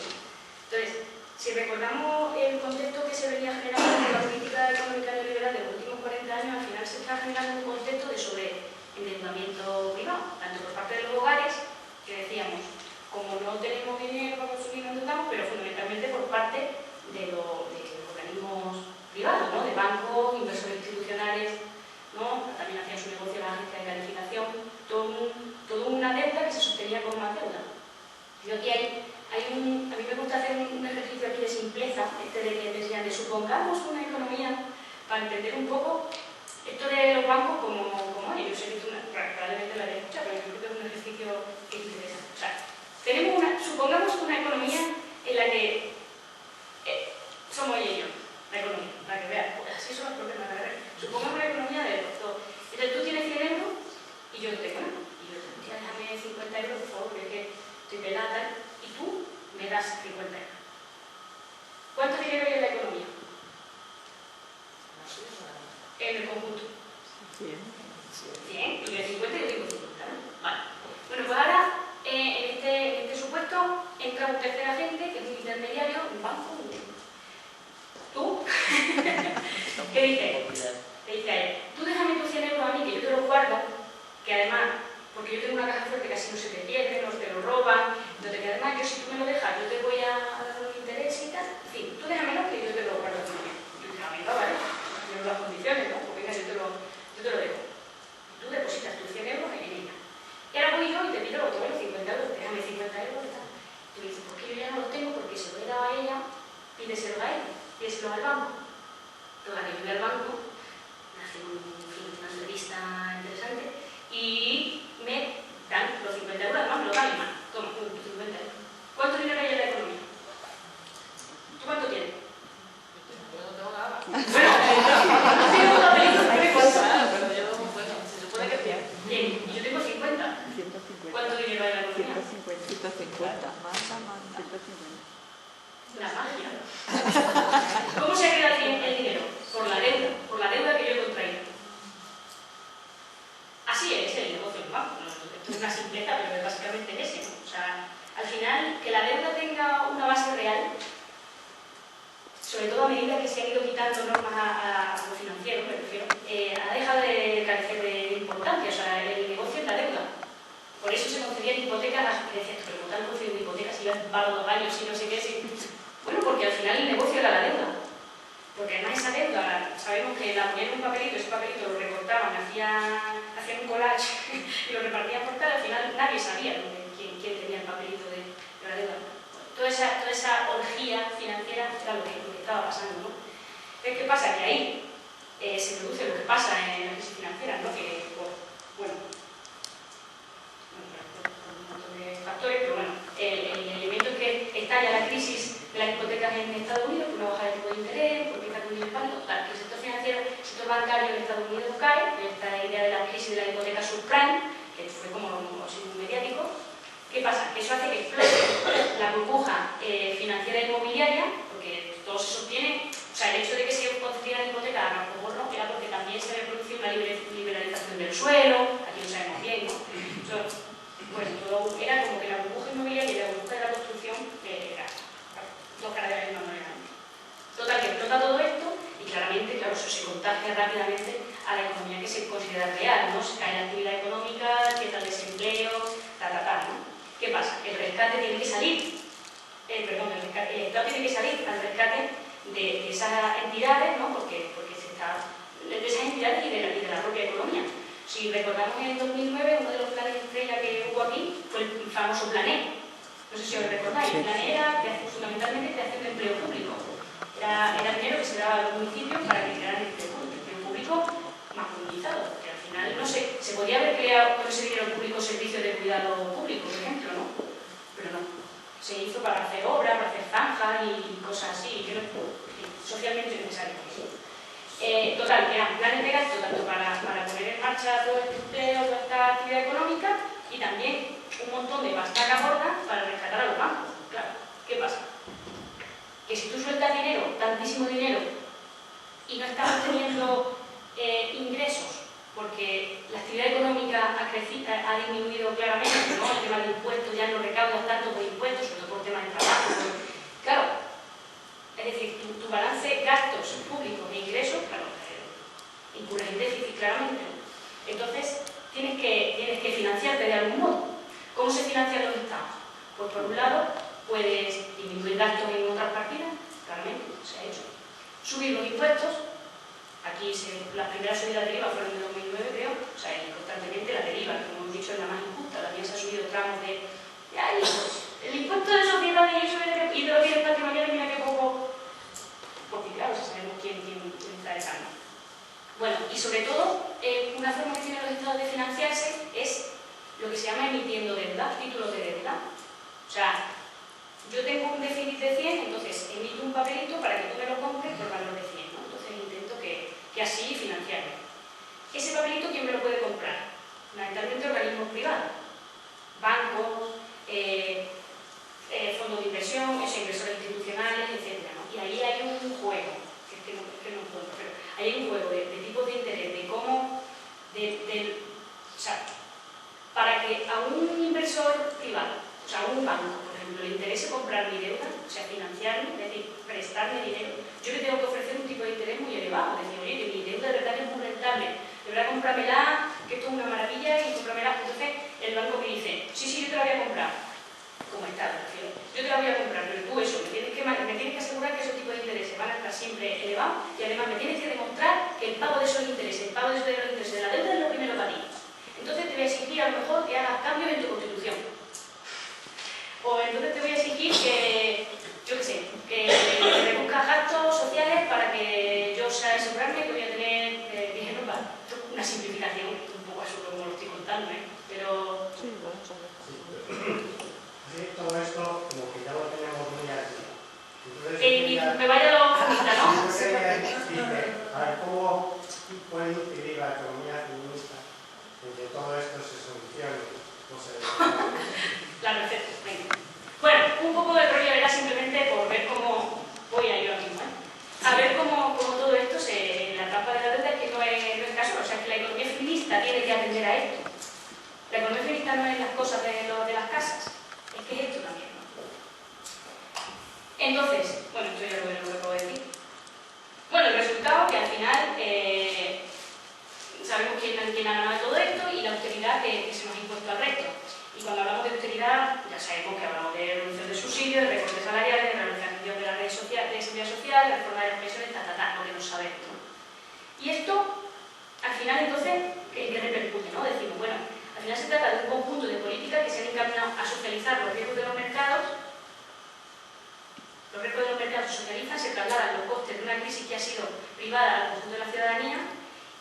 Entonces, si recordamos el contexto que se venía generando con la política económica neoliberal de los últimos 40 años, al final se está generando un contexto de sobreendeudamiento privado, tanto por parte de los hogares, que decíamos, como no tenemos dinero para consumir, nos endeudamos, pero fundamentalmente por parte de los organismos privados, ¿no? De bancos, inversores institucionales, ¿no? También hacían su negocio las agencias de calificación, toda una deuda que se sostenía con más deuda. Creo que a mí me gusta hacer un ejercicio aquí de simpleza, de que decían de supongamos una economía, para entender un poco esto de los bancos como yo sé que probablemente la había escuchado, pero yo creo que es un ejercicio que interesa. O sea, supongamos una economía en la que somos ellos, la economía, para que veas, pues así son los problemas de la red. Supongamos una economía de dos. Entonces tú tienes 100 euros y yo te tengo, y yo te digo, déjame 50 euros, por favor, que es que estoy pelada, y tú me das 50 euros. ¿Cuánto dinero hay en la economía? En el conjunto. 100. Y de 50 yo digo 50, ¿no? Vale. Bueno, pues ahora, en este supuesto, entra un tercer agente, que es un intermediario, un banco, tú, ¿qué dices? Te dice a él, tú déjame tus 100 euros a mí, que yo te los guardo, que además, porque yo tengo una caja fuerte que casi no se te pierde, no te lo roban, entonces que además yo si tú me lo dejas, yo te voy a dar un interés y tal, en fin, tú déjamelo que yo te lo guardo también. Yo te digo, venga, vale, yo las condiciones, ¿no? Porque venga, yo te lo dejo. Tú depositas tus 100 euros en ella. Y ahora voy yo y te pido los 50 euros, déjame 50 euros y tal. Tú le dices, porque yo ya no los tengo porque se lo he dado a ella, pídeselo a ella, pídeselo al banco. Toda que viene al banco, me hace una entrevista interesante y me dan los 50 euros, además me lo dan en mano. Toma, 50 euros. ¿Cuánto dinero hay en la economía? ¿Tú cuánto tienes? Yo no tengo nada. Bueno, no tengo un papelito, pero me cuesta. Pero yo, bueno, se supone que bien. Bien, y yo tengo 50. 150. ¿Cuánto dinero hay en la economía? 150. Manda. 150. La magia. ¿Cómo se crea el dinero? Por la deuda que yo he contraído. Así es el negocio del banco. Esto es una simpleza, pero básicamente es ese, ¿no? O sea, al final, que la deuda tenga una base real, sobre todo a medida que se han ido quitando normas a lo financiero, me refiero, ha dejado de carecer de importancia. O sea, el negocio es la deuda. Por eso se concedían hipotecas, las que decían, pero como tal concedido hipotecas iban un pago 2 años y no sé qué. Sí. Bueno, porque al final el negocio era la deuda. Porque además esa deuda, sabemos que la ponían en un papelito, ese papelito lo recortaban, hacían un collage y lo repartían por tal, al final nadie sabía quién tenía el papelito de la deuda. Toda esa orgía financiera era lo que estaba pasando, ¿no? Entonces, ¿qué pasa? Que ahí se produce lo que pasa en la crisis financiera, ¿no? Que, bueno, por un montón de factores, pero bueno, el elemento es que estalla la crisis de las hipotecas en Estados Unidos por una bajada de tipo de interés, porque está con el pánico, tal, que el sector financiero, el sector bancario en Estados Unidos cae, esta idea de la crisis de la hipoteca subprime, que fue como así muy mediático. ¿Qué pasa? Que eso hace que explote la burbuja financiera inmobiliaria, porque todo se sostiene, o sea, el hecho de que se concedieran hipotecas a Marco no era porque también se había producido una liberalización del suelo, aquí lo sabemos bien, ¿no? Bueno, todo era como que la burbuja inmobiliaria y la burbuja de la construcción era dos caras de la misma moneda. Total, que explota todo esto y claramente, claro, eso se contagia rápidamente a la economía que se considera real, ¿no? Se cae la actividad económica, empieza el desempleo, ¿no? ¿Qué pasa? El rescate tiene que salir, el Estado tiene que salir al rescate de esas entidades, ¿no? Porque se está, de esas entidades y de la propia economía. Si recordamos en el 2009, uno de los planes estrella que hubo aquí fue el famoso Plan E. No sé si os recordáis, el Plan E era fundamentalmente creación de empleo público. Era dinero que se daba a los municipios para que crearan empleo público más comunizado, porque al final, no sé, se podría haber creado con ese dinero público servicios de cuidado público, por ejemplo, ¿no? Pero no. Se hizo para hacer obras, para hacer zanjas y cosas así, que no socialmente necesarias. Total, eran planes de gasto tanto para poner en marcha todo este empleo, toda esta actividad económica y también un montón de pastaca gorda para rescatar a los bancos. Claro, ¿qué pasa? Que si tú sueltas dinero, tantísimo dinero, y no estás teniendo ingresos, porque la actividad económica ha disminuido claramente, ¿no? El tema de impuestos, ya no recaudas tanto por impuestos, sobre todo por temas de trabajo. Claro, es decir, tu balance gastos públicos e ingresos, claro, incurre en déficit claramente. Entonces, tienes que financiarte de algún modo. ¿Cómo se financian los estados? Pues por un lado, puedes disminuir gastos en otras partidas, claramente, se ha hecho. Subir los impuestos, aquí las primeras subidas de IVA fueron en 2009, creo, o sea, y constantemente la del IVA, como hemos dicho, es la más injusta, también se ha subido tramos de el impuesto de sociedades y eso y de los bienes patrimoniales, mira qué poco, porque claro, sabemos quién está de calma. Bueno, y sobre todo, una forma que tienen los estados de financiarse es lo que se llama emitiendo deuda, títulos de deuda. O sea, yo tengo un déficit de 100, entonces emito un papelito para que tú me lo compres por valor de 100, ¿no? Entonces intento que así financiarme. Ese papelito, ¿quién me lo puede comprar? Fundamentalmente organismos privados, bancos, fondos de inversión, inversores institucionales, etc., ¿no? Y ahí hay un juego, que no encuentro, pero hay un juego de tipos de interés, de cómo, o sea, para que a un inversor privado, o sea, a un banco, por ejemplo, le interese comprar mi deuda, o sea, financiarme, es decir, prestarme dinero, yo le tengo que ofrecer un tipo de interés muy elevado, es decir, oye, que mi deuda de verdad es muy rentable, de verdad cómpramela, que esto es una maravilla y cómpramela. Entonces, el banco me dice, sí, yo te la voy a comprar, como está, prefiero, yo te la voy a comprar, pero tú eso, me tienes que asegurar que esos tipos de intereses van a estar siempre elevados y además me tienes que demostrar que el pago de esos intereses, el pago de esos intereses de la deuda es lo primero para ti. Entonces te voy a exigir a lo mejor que hagas cambios en tu constitución. O entonces te voy a exigir que, yo qué sé, que reduzcas gastos sociales para que yo sea asegurarme que voy a tener dinero para una simplificación, un poco absurdo como lo estoy contando, ¿eh? Pero... Sí, vamos a ver. Sí, todo esto como que ya lo tenemos muy aquí. me vaya a la hojita, ¿no? Dice, a ver, ¿cómo puede incidir la economía feminista en que todo esto se solucione? No sé. Claro, perfecto. Venga. Bueno, un poco de rollo era simplemente por ver cómo voy a ir ahora mismo, ¿eh? A ver cómo todo esto la trampa de la deuda es que no es casual, o sea, que la economía feminista tiene que atender a esto. La economía feminista no es las cosas de las casas, es que es esto también, ¿no? Entonces, bueno, esto ya lo acabo de decir. Bueno, el resultado que al final sabemos quién ha ganado todo esto y la austeridad que se nos ha impuesto al resto. Y cuando hablamos de austeridad, ya sabemos que hablamos de reducción de subsidios, seguridad social, la reforma de las pensiones, lo que no sabemos, ¿no? Y esto, al final, entonces, ¿qué repercute, no? Decimos, bueno, al final se trata de un conjunto de políticas que se han encaminado a socializar los riesgos de los mercados. Los riesgos de los mercados se socializan, se trasladan los costes de una crisis que ha sido privada al conjunto de la ciudadanía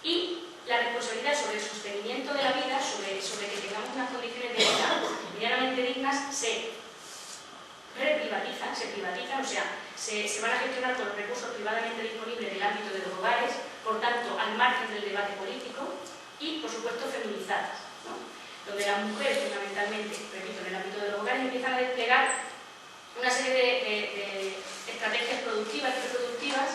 y la responsabilidad sobre el sostenimiento de la vida, sobre que tengamos unas condiciones de vida medianamente dignas, se reprivatizan, se privatizan, o sea, se van a gestionar con los recursos privadamente disponibles del ámbito de los hogares, por tanto, al margen del debate político y, por supuesto, feminizadas, ¿no? Donde las mujeres, fundamentalmente, repito, en el ámbito de los hogares, empiezan a desplegar una serie de estrategias productivas y reproductivas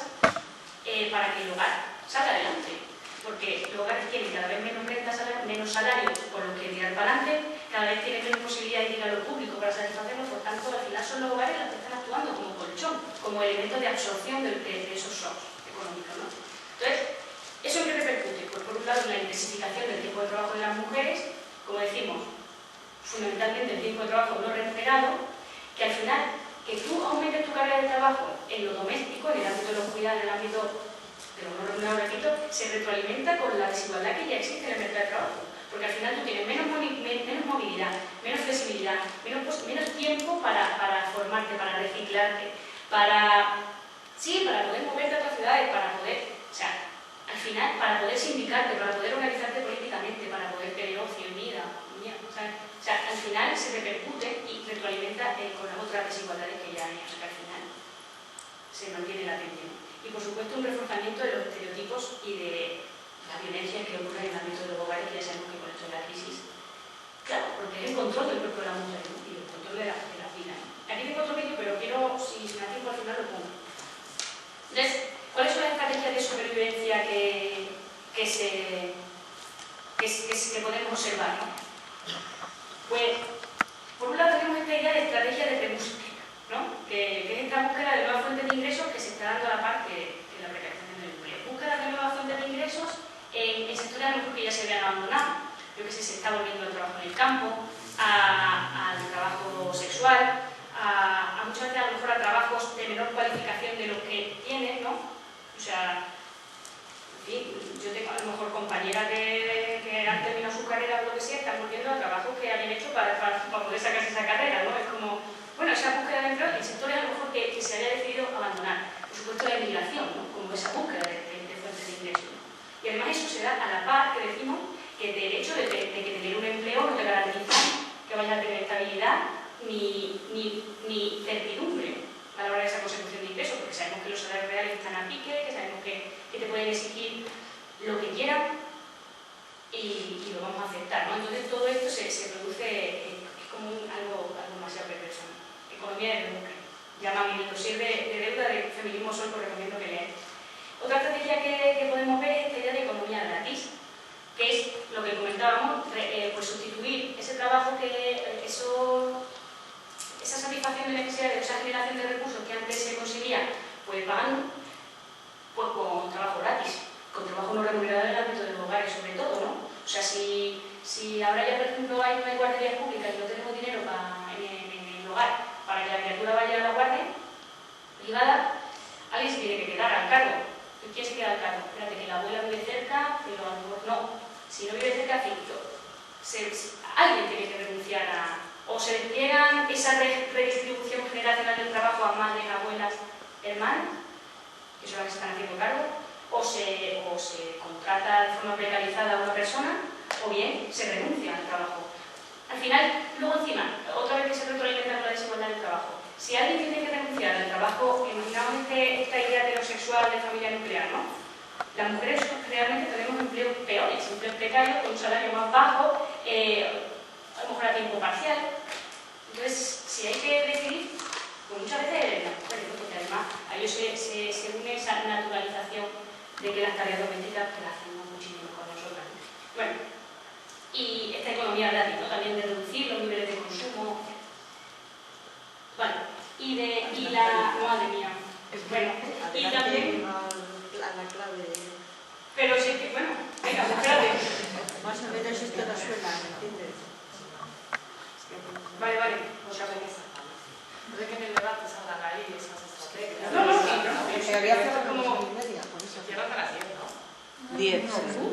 para que el hogar salga adelante. Porque los hogares tienen cada vez menos rentas, menos salarios por los que tirar para adelante, cada vez tienen menos posibilidades de ir a lo público para satisfacerlo, por tanto, al final son los hogares los que están actuando como colchón, como elemento de absorción de esos shocks económicos, ¿no? Entonces, ¿eso en qué repercute? Pues por un lado, en la intensificación del tiempo de trabajo de las mujeres, como decimos, fundamentalmente el tiempo de trabajo no remunerado, que al final, que tú aumentes tu carga de trabajo en lo doméstico, en el ámbito de los cuidados, en el ámbito de lo no remunerado, repito, se retroalimenta con la desigualdad que ya existe en el mercado de trabajo. Porque al final tú tienes menos movilidad, menos flexibilidad, menos tiempo para formarte, para reciclarte, para poder moverte a otras ciudades, para poder, o sea, al final, para poder sindicarte, para poder organizarte políticamente, para poder tener ocio en vida, o sea, al final se repercute y retroalimenta con las otras desigualdades que ya hay, o sea, que al final se mantiene la tensión. Y por supuesto un reforzamiento de los estereotipos y de la violencia que ocurre en el ámbito de los hogares, que ya sabemos que con esto de la crisis, claro, porque es el control del cuerpo de la mujer, ¿no? Y el control de la vida, ¿no? Aquí tengo otro vídeo, pero quiero, si me da tiempo al final lo pongo. Entonces, ¿cuáles son las estrategias de supervivencia que podemos observar, ¿no? Pues, por un lado tenemos esta idea de estrategia de rebúsqueda, ¿no? Que es esta búsqueda de nuevas fuentes de ingresos que se está dando a la par de la precarización del empleo. Búsqueda de nuevas fuentes de ingresos en sectores a lo mejor que ya se habían abandonado. Yo que sé, se está volviendo al trabajo en el campo, al trabajo sexual, muchas veces a lo mejor a trabajos de menor cualificación de los que tienen, ¿no? O sea, en fin, yo tengo a lo mejor compañeras que han terminado su carrera o lo que sea, están volviendo a trabajos que habían hecho para poder sacarse esa carrera, ¿no? Es como, bueno, esa búsqueda de empleo en sectores a lo mejor que se haya decidido abandonar. Por supuesto la inmigración, ¿no? Como esa búsqueda de fuentes de ingresos, ¿no? Y además eso se da a la par que decimos que el hecho de que tener un empleo no te garantiza que vayas a tener estabilidad ni certidumbre a la hora de esa consecución de ingresos, porque sabemos que los salarios reales están a pique, que sabemos que te pueden exigir lo que quieran y lo vamos a aceptar, ¿no? Entonces todo esto se produce, es como algo demasiado perverso, ¿no? Economía de rebusque. Llama a mi dossier de deuda de Feminismo Sol, que os recomiendo que leáis. Otra estrategia que podemos ver es esta idea de economía gratis, que es lo que comentábamos, pues sustituir ese trabajo esa satisfacción de necesidades, esa generación de recursos que antes se conseguía pues pagando, pues con trabajo gratis, con trabajo no remunerado en el ámbito de los hogares sobre todo, ¿no? O sea, si ahora ya por ejemplo no hay guarderías públicas y no tenemos dinero en el hogar para que la criatura vaya a la guardia privada, alguien se tiene que quedar al cargo. ¿Quién se queda al cargo? Espérate, que la abuela vive cerca, pero a lo mejor no. Si no vive cerca, alguien tiene que renunciar o se despliegan esa redistribución generacional del trabajo a madres, abuelas, hermanas, que son las que se están haciendo cargo, o se contrata de forma precarizada a una persona, o bien se renuncia al trabajo. Al final, luego encima, otra vez que se retroalimenta con la desigualdad del trabajo, si alguien tiene que renunciar al trabajo, imaginamos esta idea heterosexual de familia nuclear, ¿no? Las mujeres realmente tenemos empleos peores, empleos precarios, con un salario más bajo, a lo mejor a tiempo parcial. Entonces, si hay que decidir, pues muchas veces las mujeres, ¿no? Porque además a ellos se une esa naturalización de que las tareas domésticas pues, las hacemos muchísimo con nosotras. Bueno, y esta economía gratis, ¿no? También de reducir los niveles de consumo. Vale, y la... Madre mía. Bueno, y también... La clave. Pero sí que, bueno, venga, espérate. Más o menos esto no suena, ¿me entiendes? Vale, otra vez. No sé que en el debate salgan ahí esas estrategias. No, 10.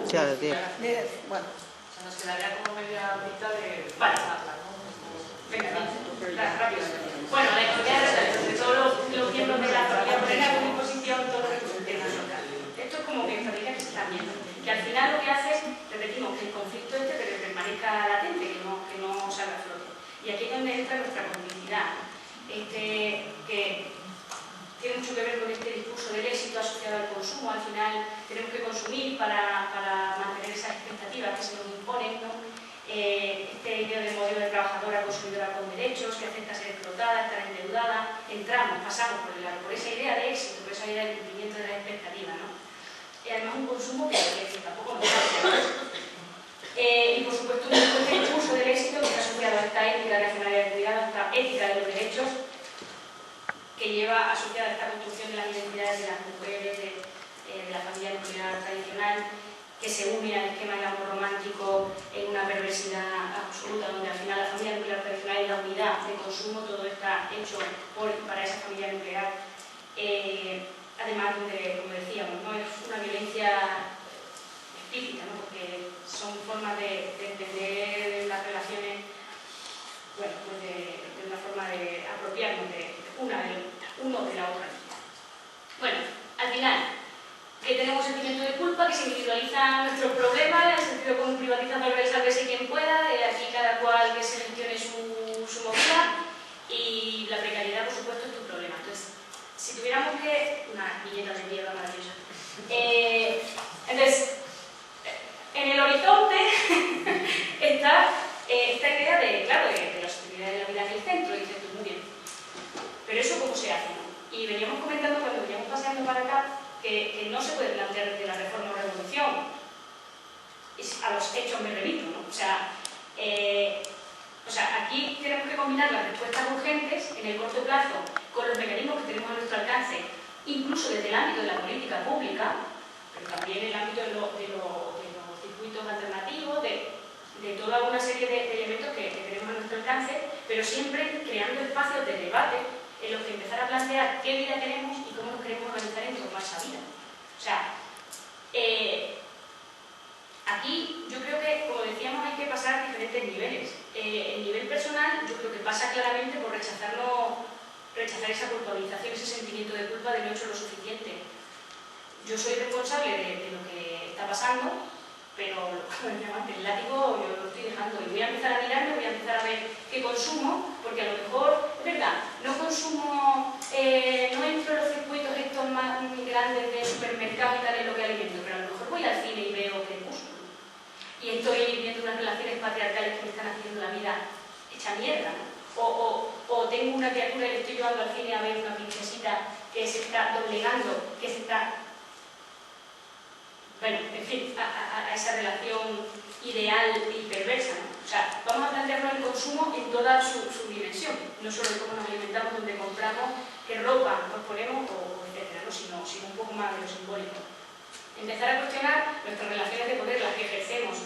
Sí, a las 10. 10, bueno. O sea, nos quedaría como media horita de... Vale. charla, ¿no? Venga, rápido. Bueno, la economía de redes, sobre todo los miembros de la familia, poner a disposición todo lo que es un tema local. Esto es como que estrategias que se están viendo. Que al final lo que hace es, repetimos, que el conflicto que permanezca latente, que no salga a flote. Y aquí es donde entra nuestra complicidad, que tiene mucho que ver con este discurso del éxito asociado al consumo. Al final tenemos que consumir para mantener esas expectativas que se nos imponen, ¿no? Este idea del modelo de trabajadora consumidora con derechos, que acepta ser explotada, estar endeudada, pasamos por esa idea de éxito, por esa idea de cumplimiento de las expectativas, ¿no? Y además un consumo que tampoco nos hace. Y por supuesto este discurso del éxito que está asociado a esta ética racionalidad de cuidado, a esta ética de los derechos, que lleva asociada a esta construcción de las identidades de las mujeres, de la familia nuclear tradicional, que se une al esquema del amor romántico en una perversidad absoluta, donde al final la familia nuclear tradicional y la unidad de consumo, todo está hecho para esa familia nuclear. Además, donde, como decíamos, ¿no? Es una violencia explícita, ¿no? Porque son formas de entender las relaciones, bueno, pues de una forma de apropiarnos de uno de la otra. Bueno, al final, que tenemos sentimiento de culpa, que se individualizan nuestros problemas, en el sentido como privatiza para resolverse quien pueda, aquí cada cual que se gestione su movida, y la precariedad, por supuesto, es tu problema. Entonces, si tuviéramos que... Una viñeta de mierda maravillosa. Entonces, en el horizonte está esta idea de, claro, de la sostenibilidad de la vida en el centro, y dices tú, muy bien. Pero eso, ¿cómo se hace? Y veníamos comentando cuando veníamos paseando para acá, que no se puede plantear desde la reforma o revolución. A los hechos me remito, ¿no? O sea, aquí tenemos que combinar las respuestas urgentes en el corto plazo con los mecanismos que tenemos a nuestro alcance, incluso desde el ámbito de la política pública, pero también en el ámbito de los circuitos alternativos, de toda una serie de elementos que tenemos a nuestro alcance, pero siempre creando espacios de debate en los que empezar a plantear qué vida tenemos y cómo nos queremos organizar en torno a esa vida. O sea, aquí yo creo que, como decíamos, hay que pasar diferentes niveles. El nivel personal yo creo que pasa claramente por rechazar esa culpabilización, ese sentimiento de culpa de no he hecho lo suficiente. Yo soy responsable de lo que está pasando, pero como decía antes, el látigo yo lo estoy dejando y voy a empezar a mirarme, voy a empezar a ver qué consumo, porque a lo mejor, es verdad, no consumo, no entro en los circuitos estos más grandes de supermercados y tal en lo que alimento, pero a lo mejor voy al cine y veo Crepúsculo. Y estoy viviendo unas relaciones patriarcales que me están haciendo la vida hecha mierda, ¿no? O tengo una criatura y le estoy llevando al cine a ver una princesita que se está doblegando, que se está... Bueno, en fin, a esa relación ideal y perversa, ¿no? O sea, vamos a plantearnos el consumo en toda su dimensión, no solo de cómo nos alimentamos, dónde compramos, qué ropa nos ponemos, etcétera, ¿no? sino un poco más de lo simbólico. Empezar a cuestionar nuestras relaciones de poder, las que ejercemos,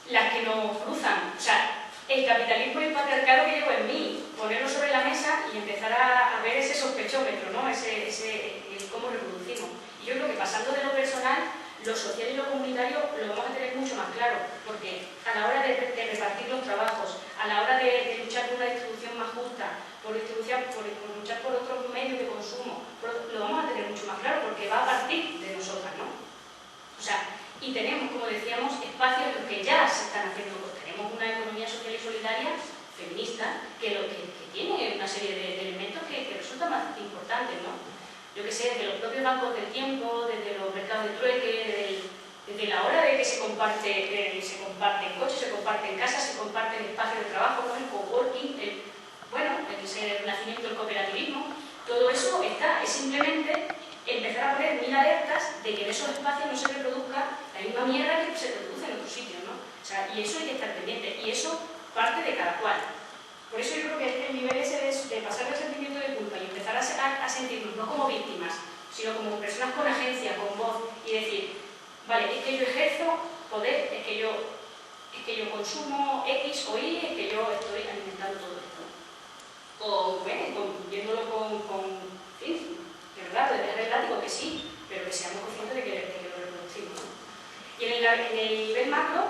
las que nos cruzan, o sea, el capitalismo y el patriarcado que llevo en mí, ponerlo sobre la mesa y empezar a ver ese sospechómetro, ¿no? El cómo reproducimos. Y yo creo que pasando de lo personal, lo social y lo comunitario lo vamos a tener mucho más claro, porque a la hora de repartir los trabajos, a la hora de luchar por una distribución más justa, por luchar por otros medios de consumo, lo vamos a tener mucho más claro, porque va a partir de nosotras, ¿no? O sea, y tenemos, como decíamos, espacios en los que ya se están haciendo cosas. Tenemos una economía social y solidaria feminista que tiene una serie de elementos que resultan bastante importantes, ¿no? Yo que sé, desde los propios bancos del tiempo, desde los mercados de trueque, desde la hora de que se comparte en coches, se comparte en casas, se comparte en espacios de trabajo, ¿no? El coworking, el nacimiento del cooperativismo, todo eso es simplemente empezar a poner mil alertas de que en esos espacios no se reproduzca la misma mierda que se produce en otros sitios, ¿no? O sea, y eso hay que estar pendiente, y eso parte de cada cual. Por eso yo creo que el nivel ese de pasar del sentimiento de culpa y empezar a sentirnos no como víctimas, sino como personas con agencia, con voz, y decir, vale, es que yo ejerzo poder, es que yo consumo X o Y, es que yo estoy alimentando todo esto. Viéndolo en fin, de verdad, de dejar el látigo, que sí, pero que seamos conscientes de que lo reproducimos, ¿no? Y en el nivel macro,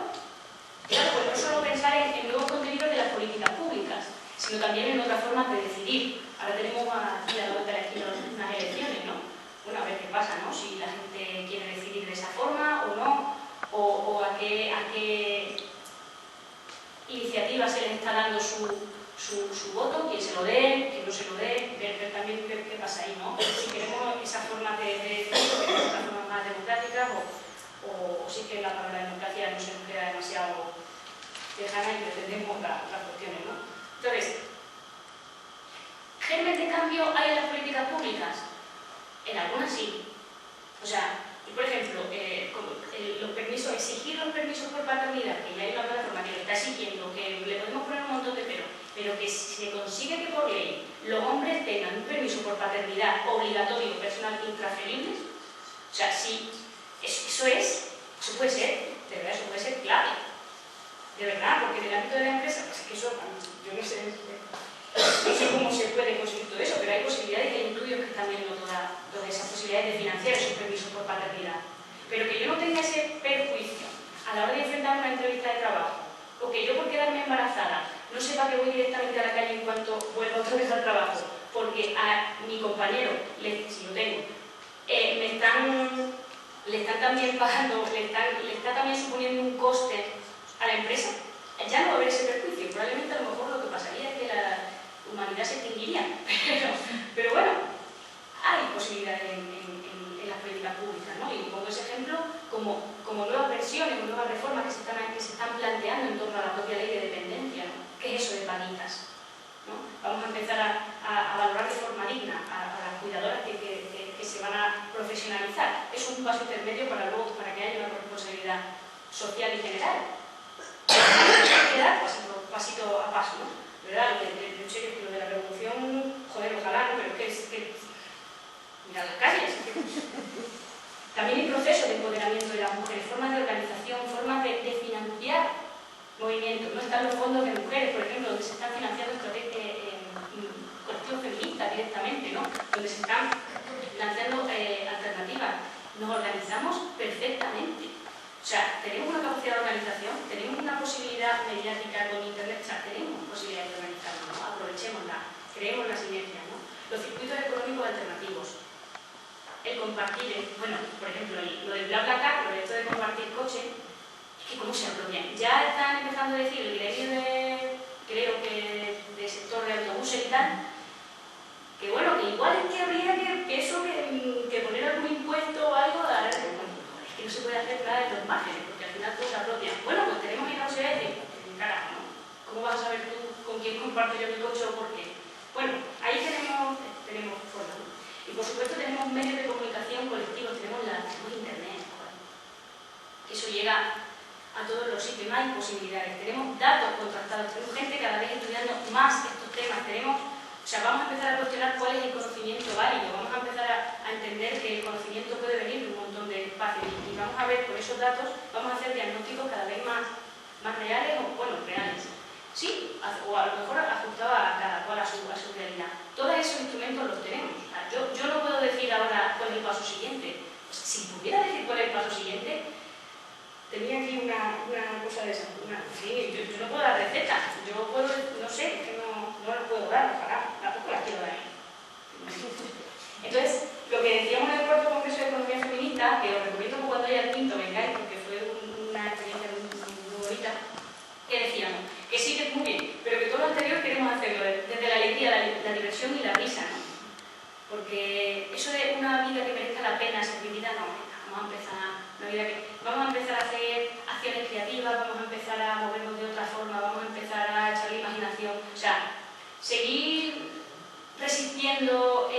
claro, pues no solo pensar en nuevos contenidos de las políticas públicas, sino también en otras formas de decidir. Ahora tenemos aquí a la vuelta de la esquina unas elecciones, ¿no? Bueno, a ver qué pasa, ¿no? Si la gente quiere decidir de esa forma o no, o a qué iniciativa se les está dando su voto, quién se lo dé, quién no se lo dé, ver también qué pasa ahí, ¿no? Si queremos esa forma de decidir, queremos otras formas más democráticas, o si es que la palabra democracia no se nos queda demasiado lejana y pretendemos otras cuestiones, ¿no? Entonces, ¿germen de cambio hay en las políticas públicas? En algunas sí. O sea, por ejemplo, los permisos, exigir los permisos por paternidad, que ya hay una plataforma que lo está exigiendo, que le podemos poner un montón de pero que se consigue que por ley los hombres tengan un permiso por paternidad obligatorio personal intransferible. O sea, sí, eso puede ser, de verdad, eso puede ser clave. De verdad, porque en el ámbito de la empresa, pues es que eso, yo no sé cómo se puede conseguir todo eso, pero hay posibilidades y hay estudios que están viendo todas esas posibilidades de financiar esos permisos por paternidad. Pero que yo no tenga ese perjuicio a la hora de enfrentar una entrevista de trabajo, o que yo por quedarme embarazada no sepa que voy directamente a la calle en cuanto vuelva otra vez al trabajo, porque a mi compañero, si lo tengo, le están también pagando, le está también suponiendo un coste a la empresa, ya no va a haber ese perjuicio. Probablemente a lo mejor lo que pasaría es que la humanidad se extinguiría, pero bueno, hay posibilidades en las políticas públicas, ¿no? Y pongo ese ejemplo como nuevas versiones o nuevas reformas que se están planteando en torno a la propia ley de dependencia, ¿no? ¿Qué es eso de paguitas? ¿No? Vamos a empezar a valorar de forma digna a las cuidadoras que se van a profesionalizar. Es un paso intermedio para que haya una corresponsabilidad social y general. Queda pasito a paso, ¿no? ¿Verdad? En serio, lo de la revolución, joder, ojalá, ¿no? Pero es que mirad las calles. También hay procesos de empoderamiento de las mujeres, formas de organización, formas de financiar movimientos. No están los fondos de mujeres, por ejemplo, donde se están financiando colectivos feministas directamente, ¿no? Donde se están lanzando alternativas. Nos organizamos perfectamente. O sea, tenemos una capacidad de organización, tenemos una posibilidad mediática con internet, o sea, tenemos posibilidades de organizarnos, ¿no? Aprovechémosla, creemos la sinergia, ¿no? Los circuitos económicos alternativos, el compartir, bueno, por ejemplo, lo del BlaBlaCar, lo de compartir coche, es que cómo se apropian. Ya están empezando a decir el gremio creo que del sector de autobuses y tal, que bueno, que igual es que habría que poner algún impuesto o algo, es que no se puede hacer nada de los márgenes, porque al final todo se apropia. Bueno, pues tenemos ahí la posibilidad de decir, carajo, ¿no? ¿Cómo vas a saber tú con quién comparto yo mi coche o por qué? Bueno, ahí tenemos formas, ¿no? Y por supuesto tenemos medios de comunicación colectivos, tenemos internet, que eso llega a todos los sitios, no hay posibilidades. Tenemos datos contrastados, tenemos gente cada vez estudiando más estos temas, o sea, vamos a empezar a cuestionar cuál es el conocimiento válido, vamos a empezar a entender que el conocimiento puede venir de un montón de espacios y vamos a ver con esos datos, vamos a hacer diagnósticos cada vez más reales o, bueno, reales. Sí, o a lo mejor ajustado a cada cual a su realidad. Todos esos instrumentos los tenemos. O sea, yo no puedo decir ahora cuál es el paso siguiente. Si pudiera decir cuál es el paso siguiente, tenía aquí una cosa de esa. Sí, yo no puedo dar recetas. Yo puedo, no sé, es que no las puedo dar, ojalá. Tampoco las quiero dar. Entonces, lo que decíamos en el cuarto congreso de economía feminista, que os recomiendo que cuando haya el quinto vengáis, porque fue una experiencia muy bonita, que decíamos que sí, que es muy bien, pero que todo lo anterior queremos hacerlo desde la alegría, la diversión y la risa, ¿no? Porque eso de una vida que merezca la pena, servibilidad, no, vamos a empezar a hacer acciones creativas, vamos a empezar a movernos de otra forma, vamos a empezar a echar la imaginación, o sea, seguir resistiendo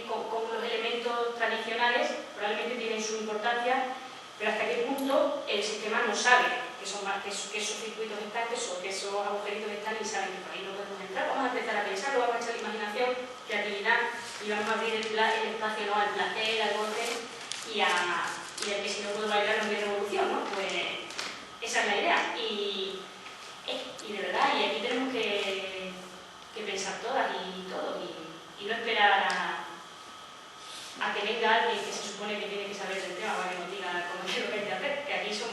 con los elementos tradicionales probablemente tienen su importancia, pero hasta qué punto el sistema no sabe que esos circuitos están, que esos agujeritos están y saben que por ahí no podemos entrar. Vamos a empezar a pensarlo, vamos a echar imaginación, creatividad y vamos a abrir el espacio, ¿no?, al placer, al golpe y al que si no puedo bailar no hay revolución, ¿no? Pues esa es la idea. Y de verdad, y aquí tenemos que pensar todas y todo y no esperar a que venga alguien que se supone que tiene que saber del tema para que nos diga cómo es lo que hay que hacer, que aquí somos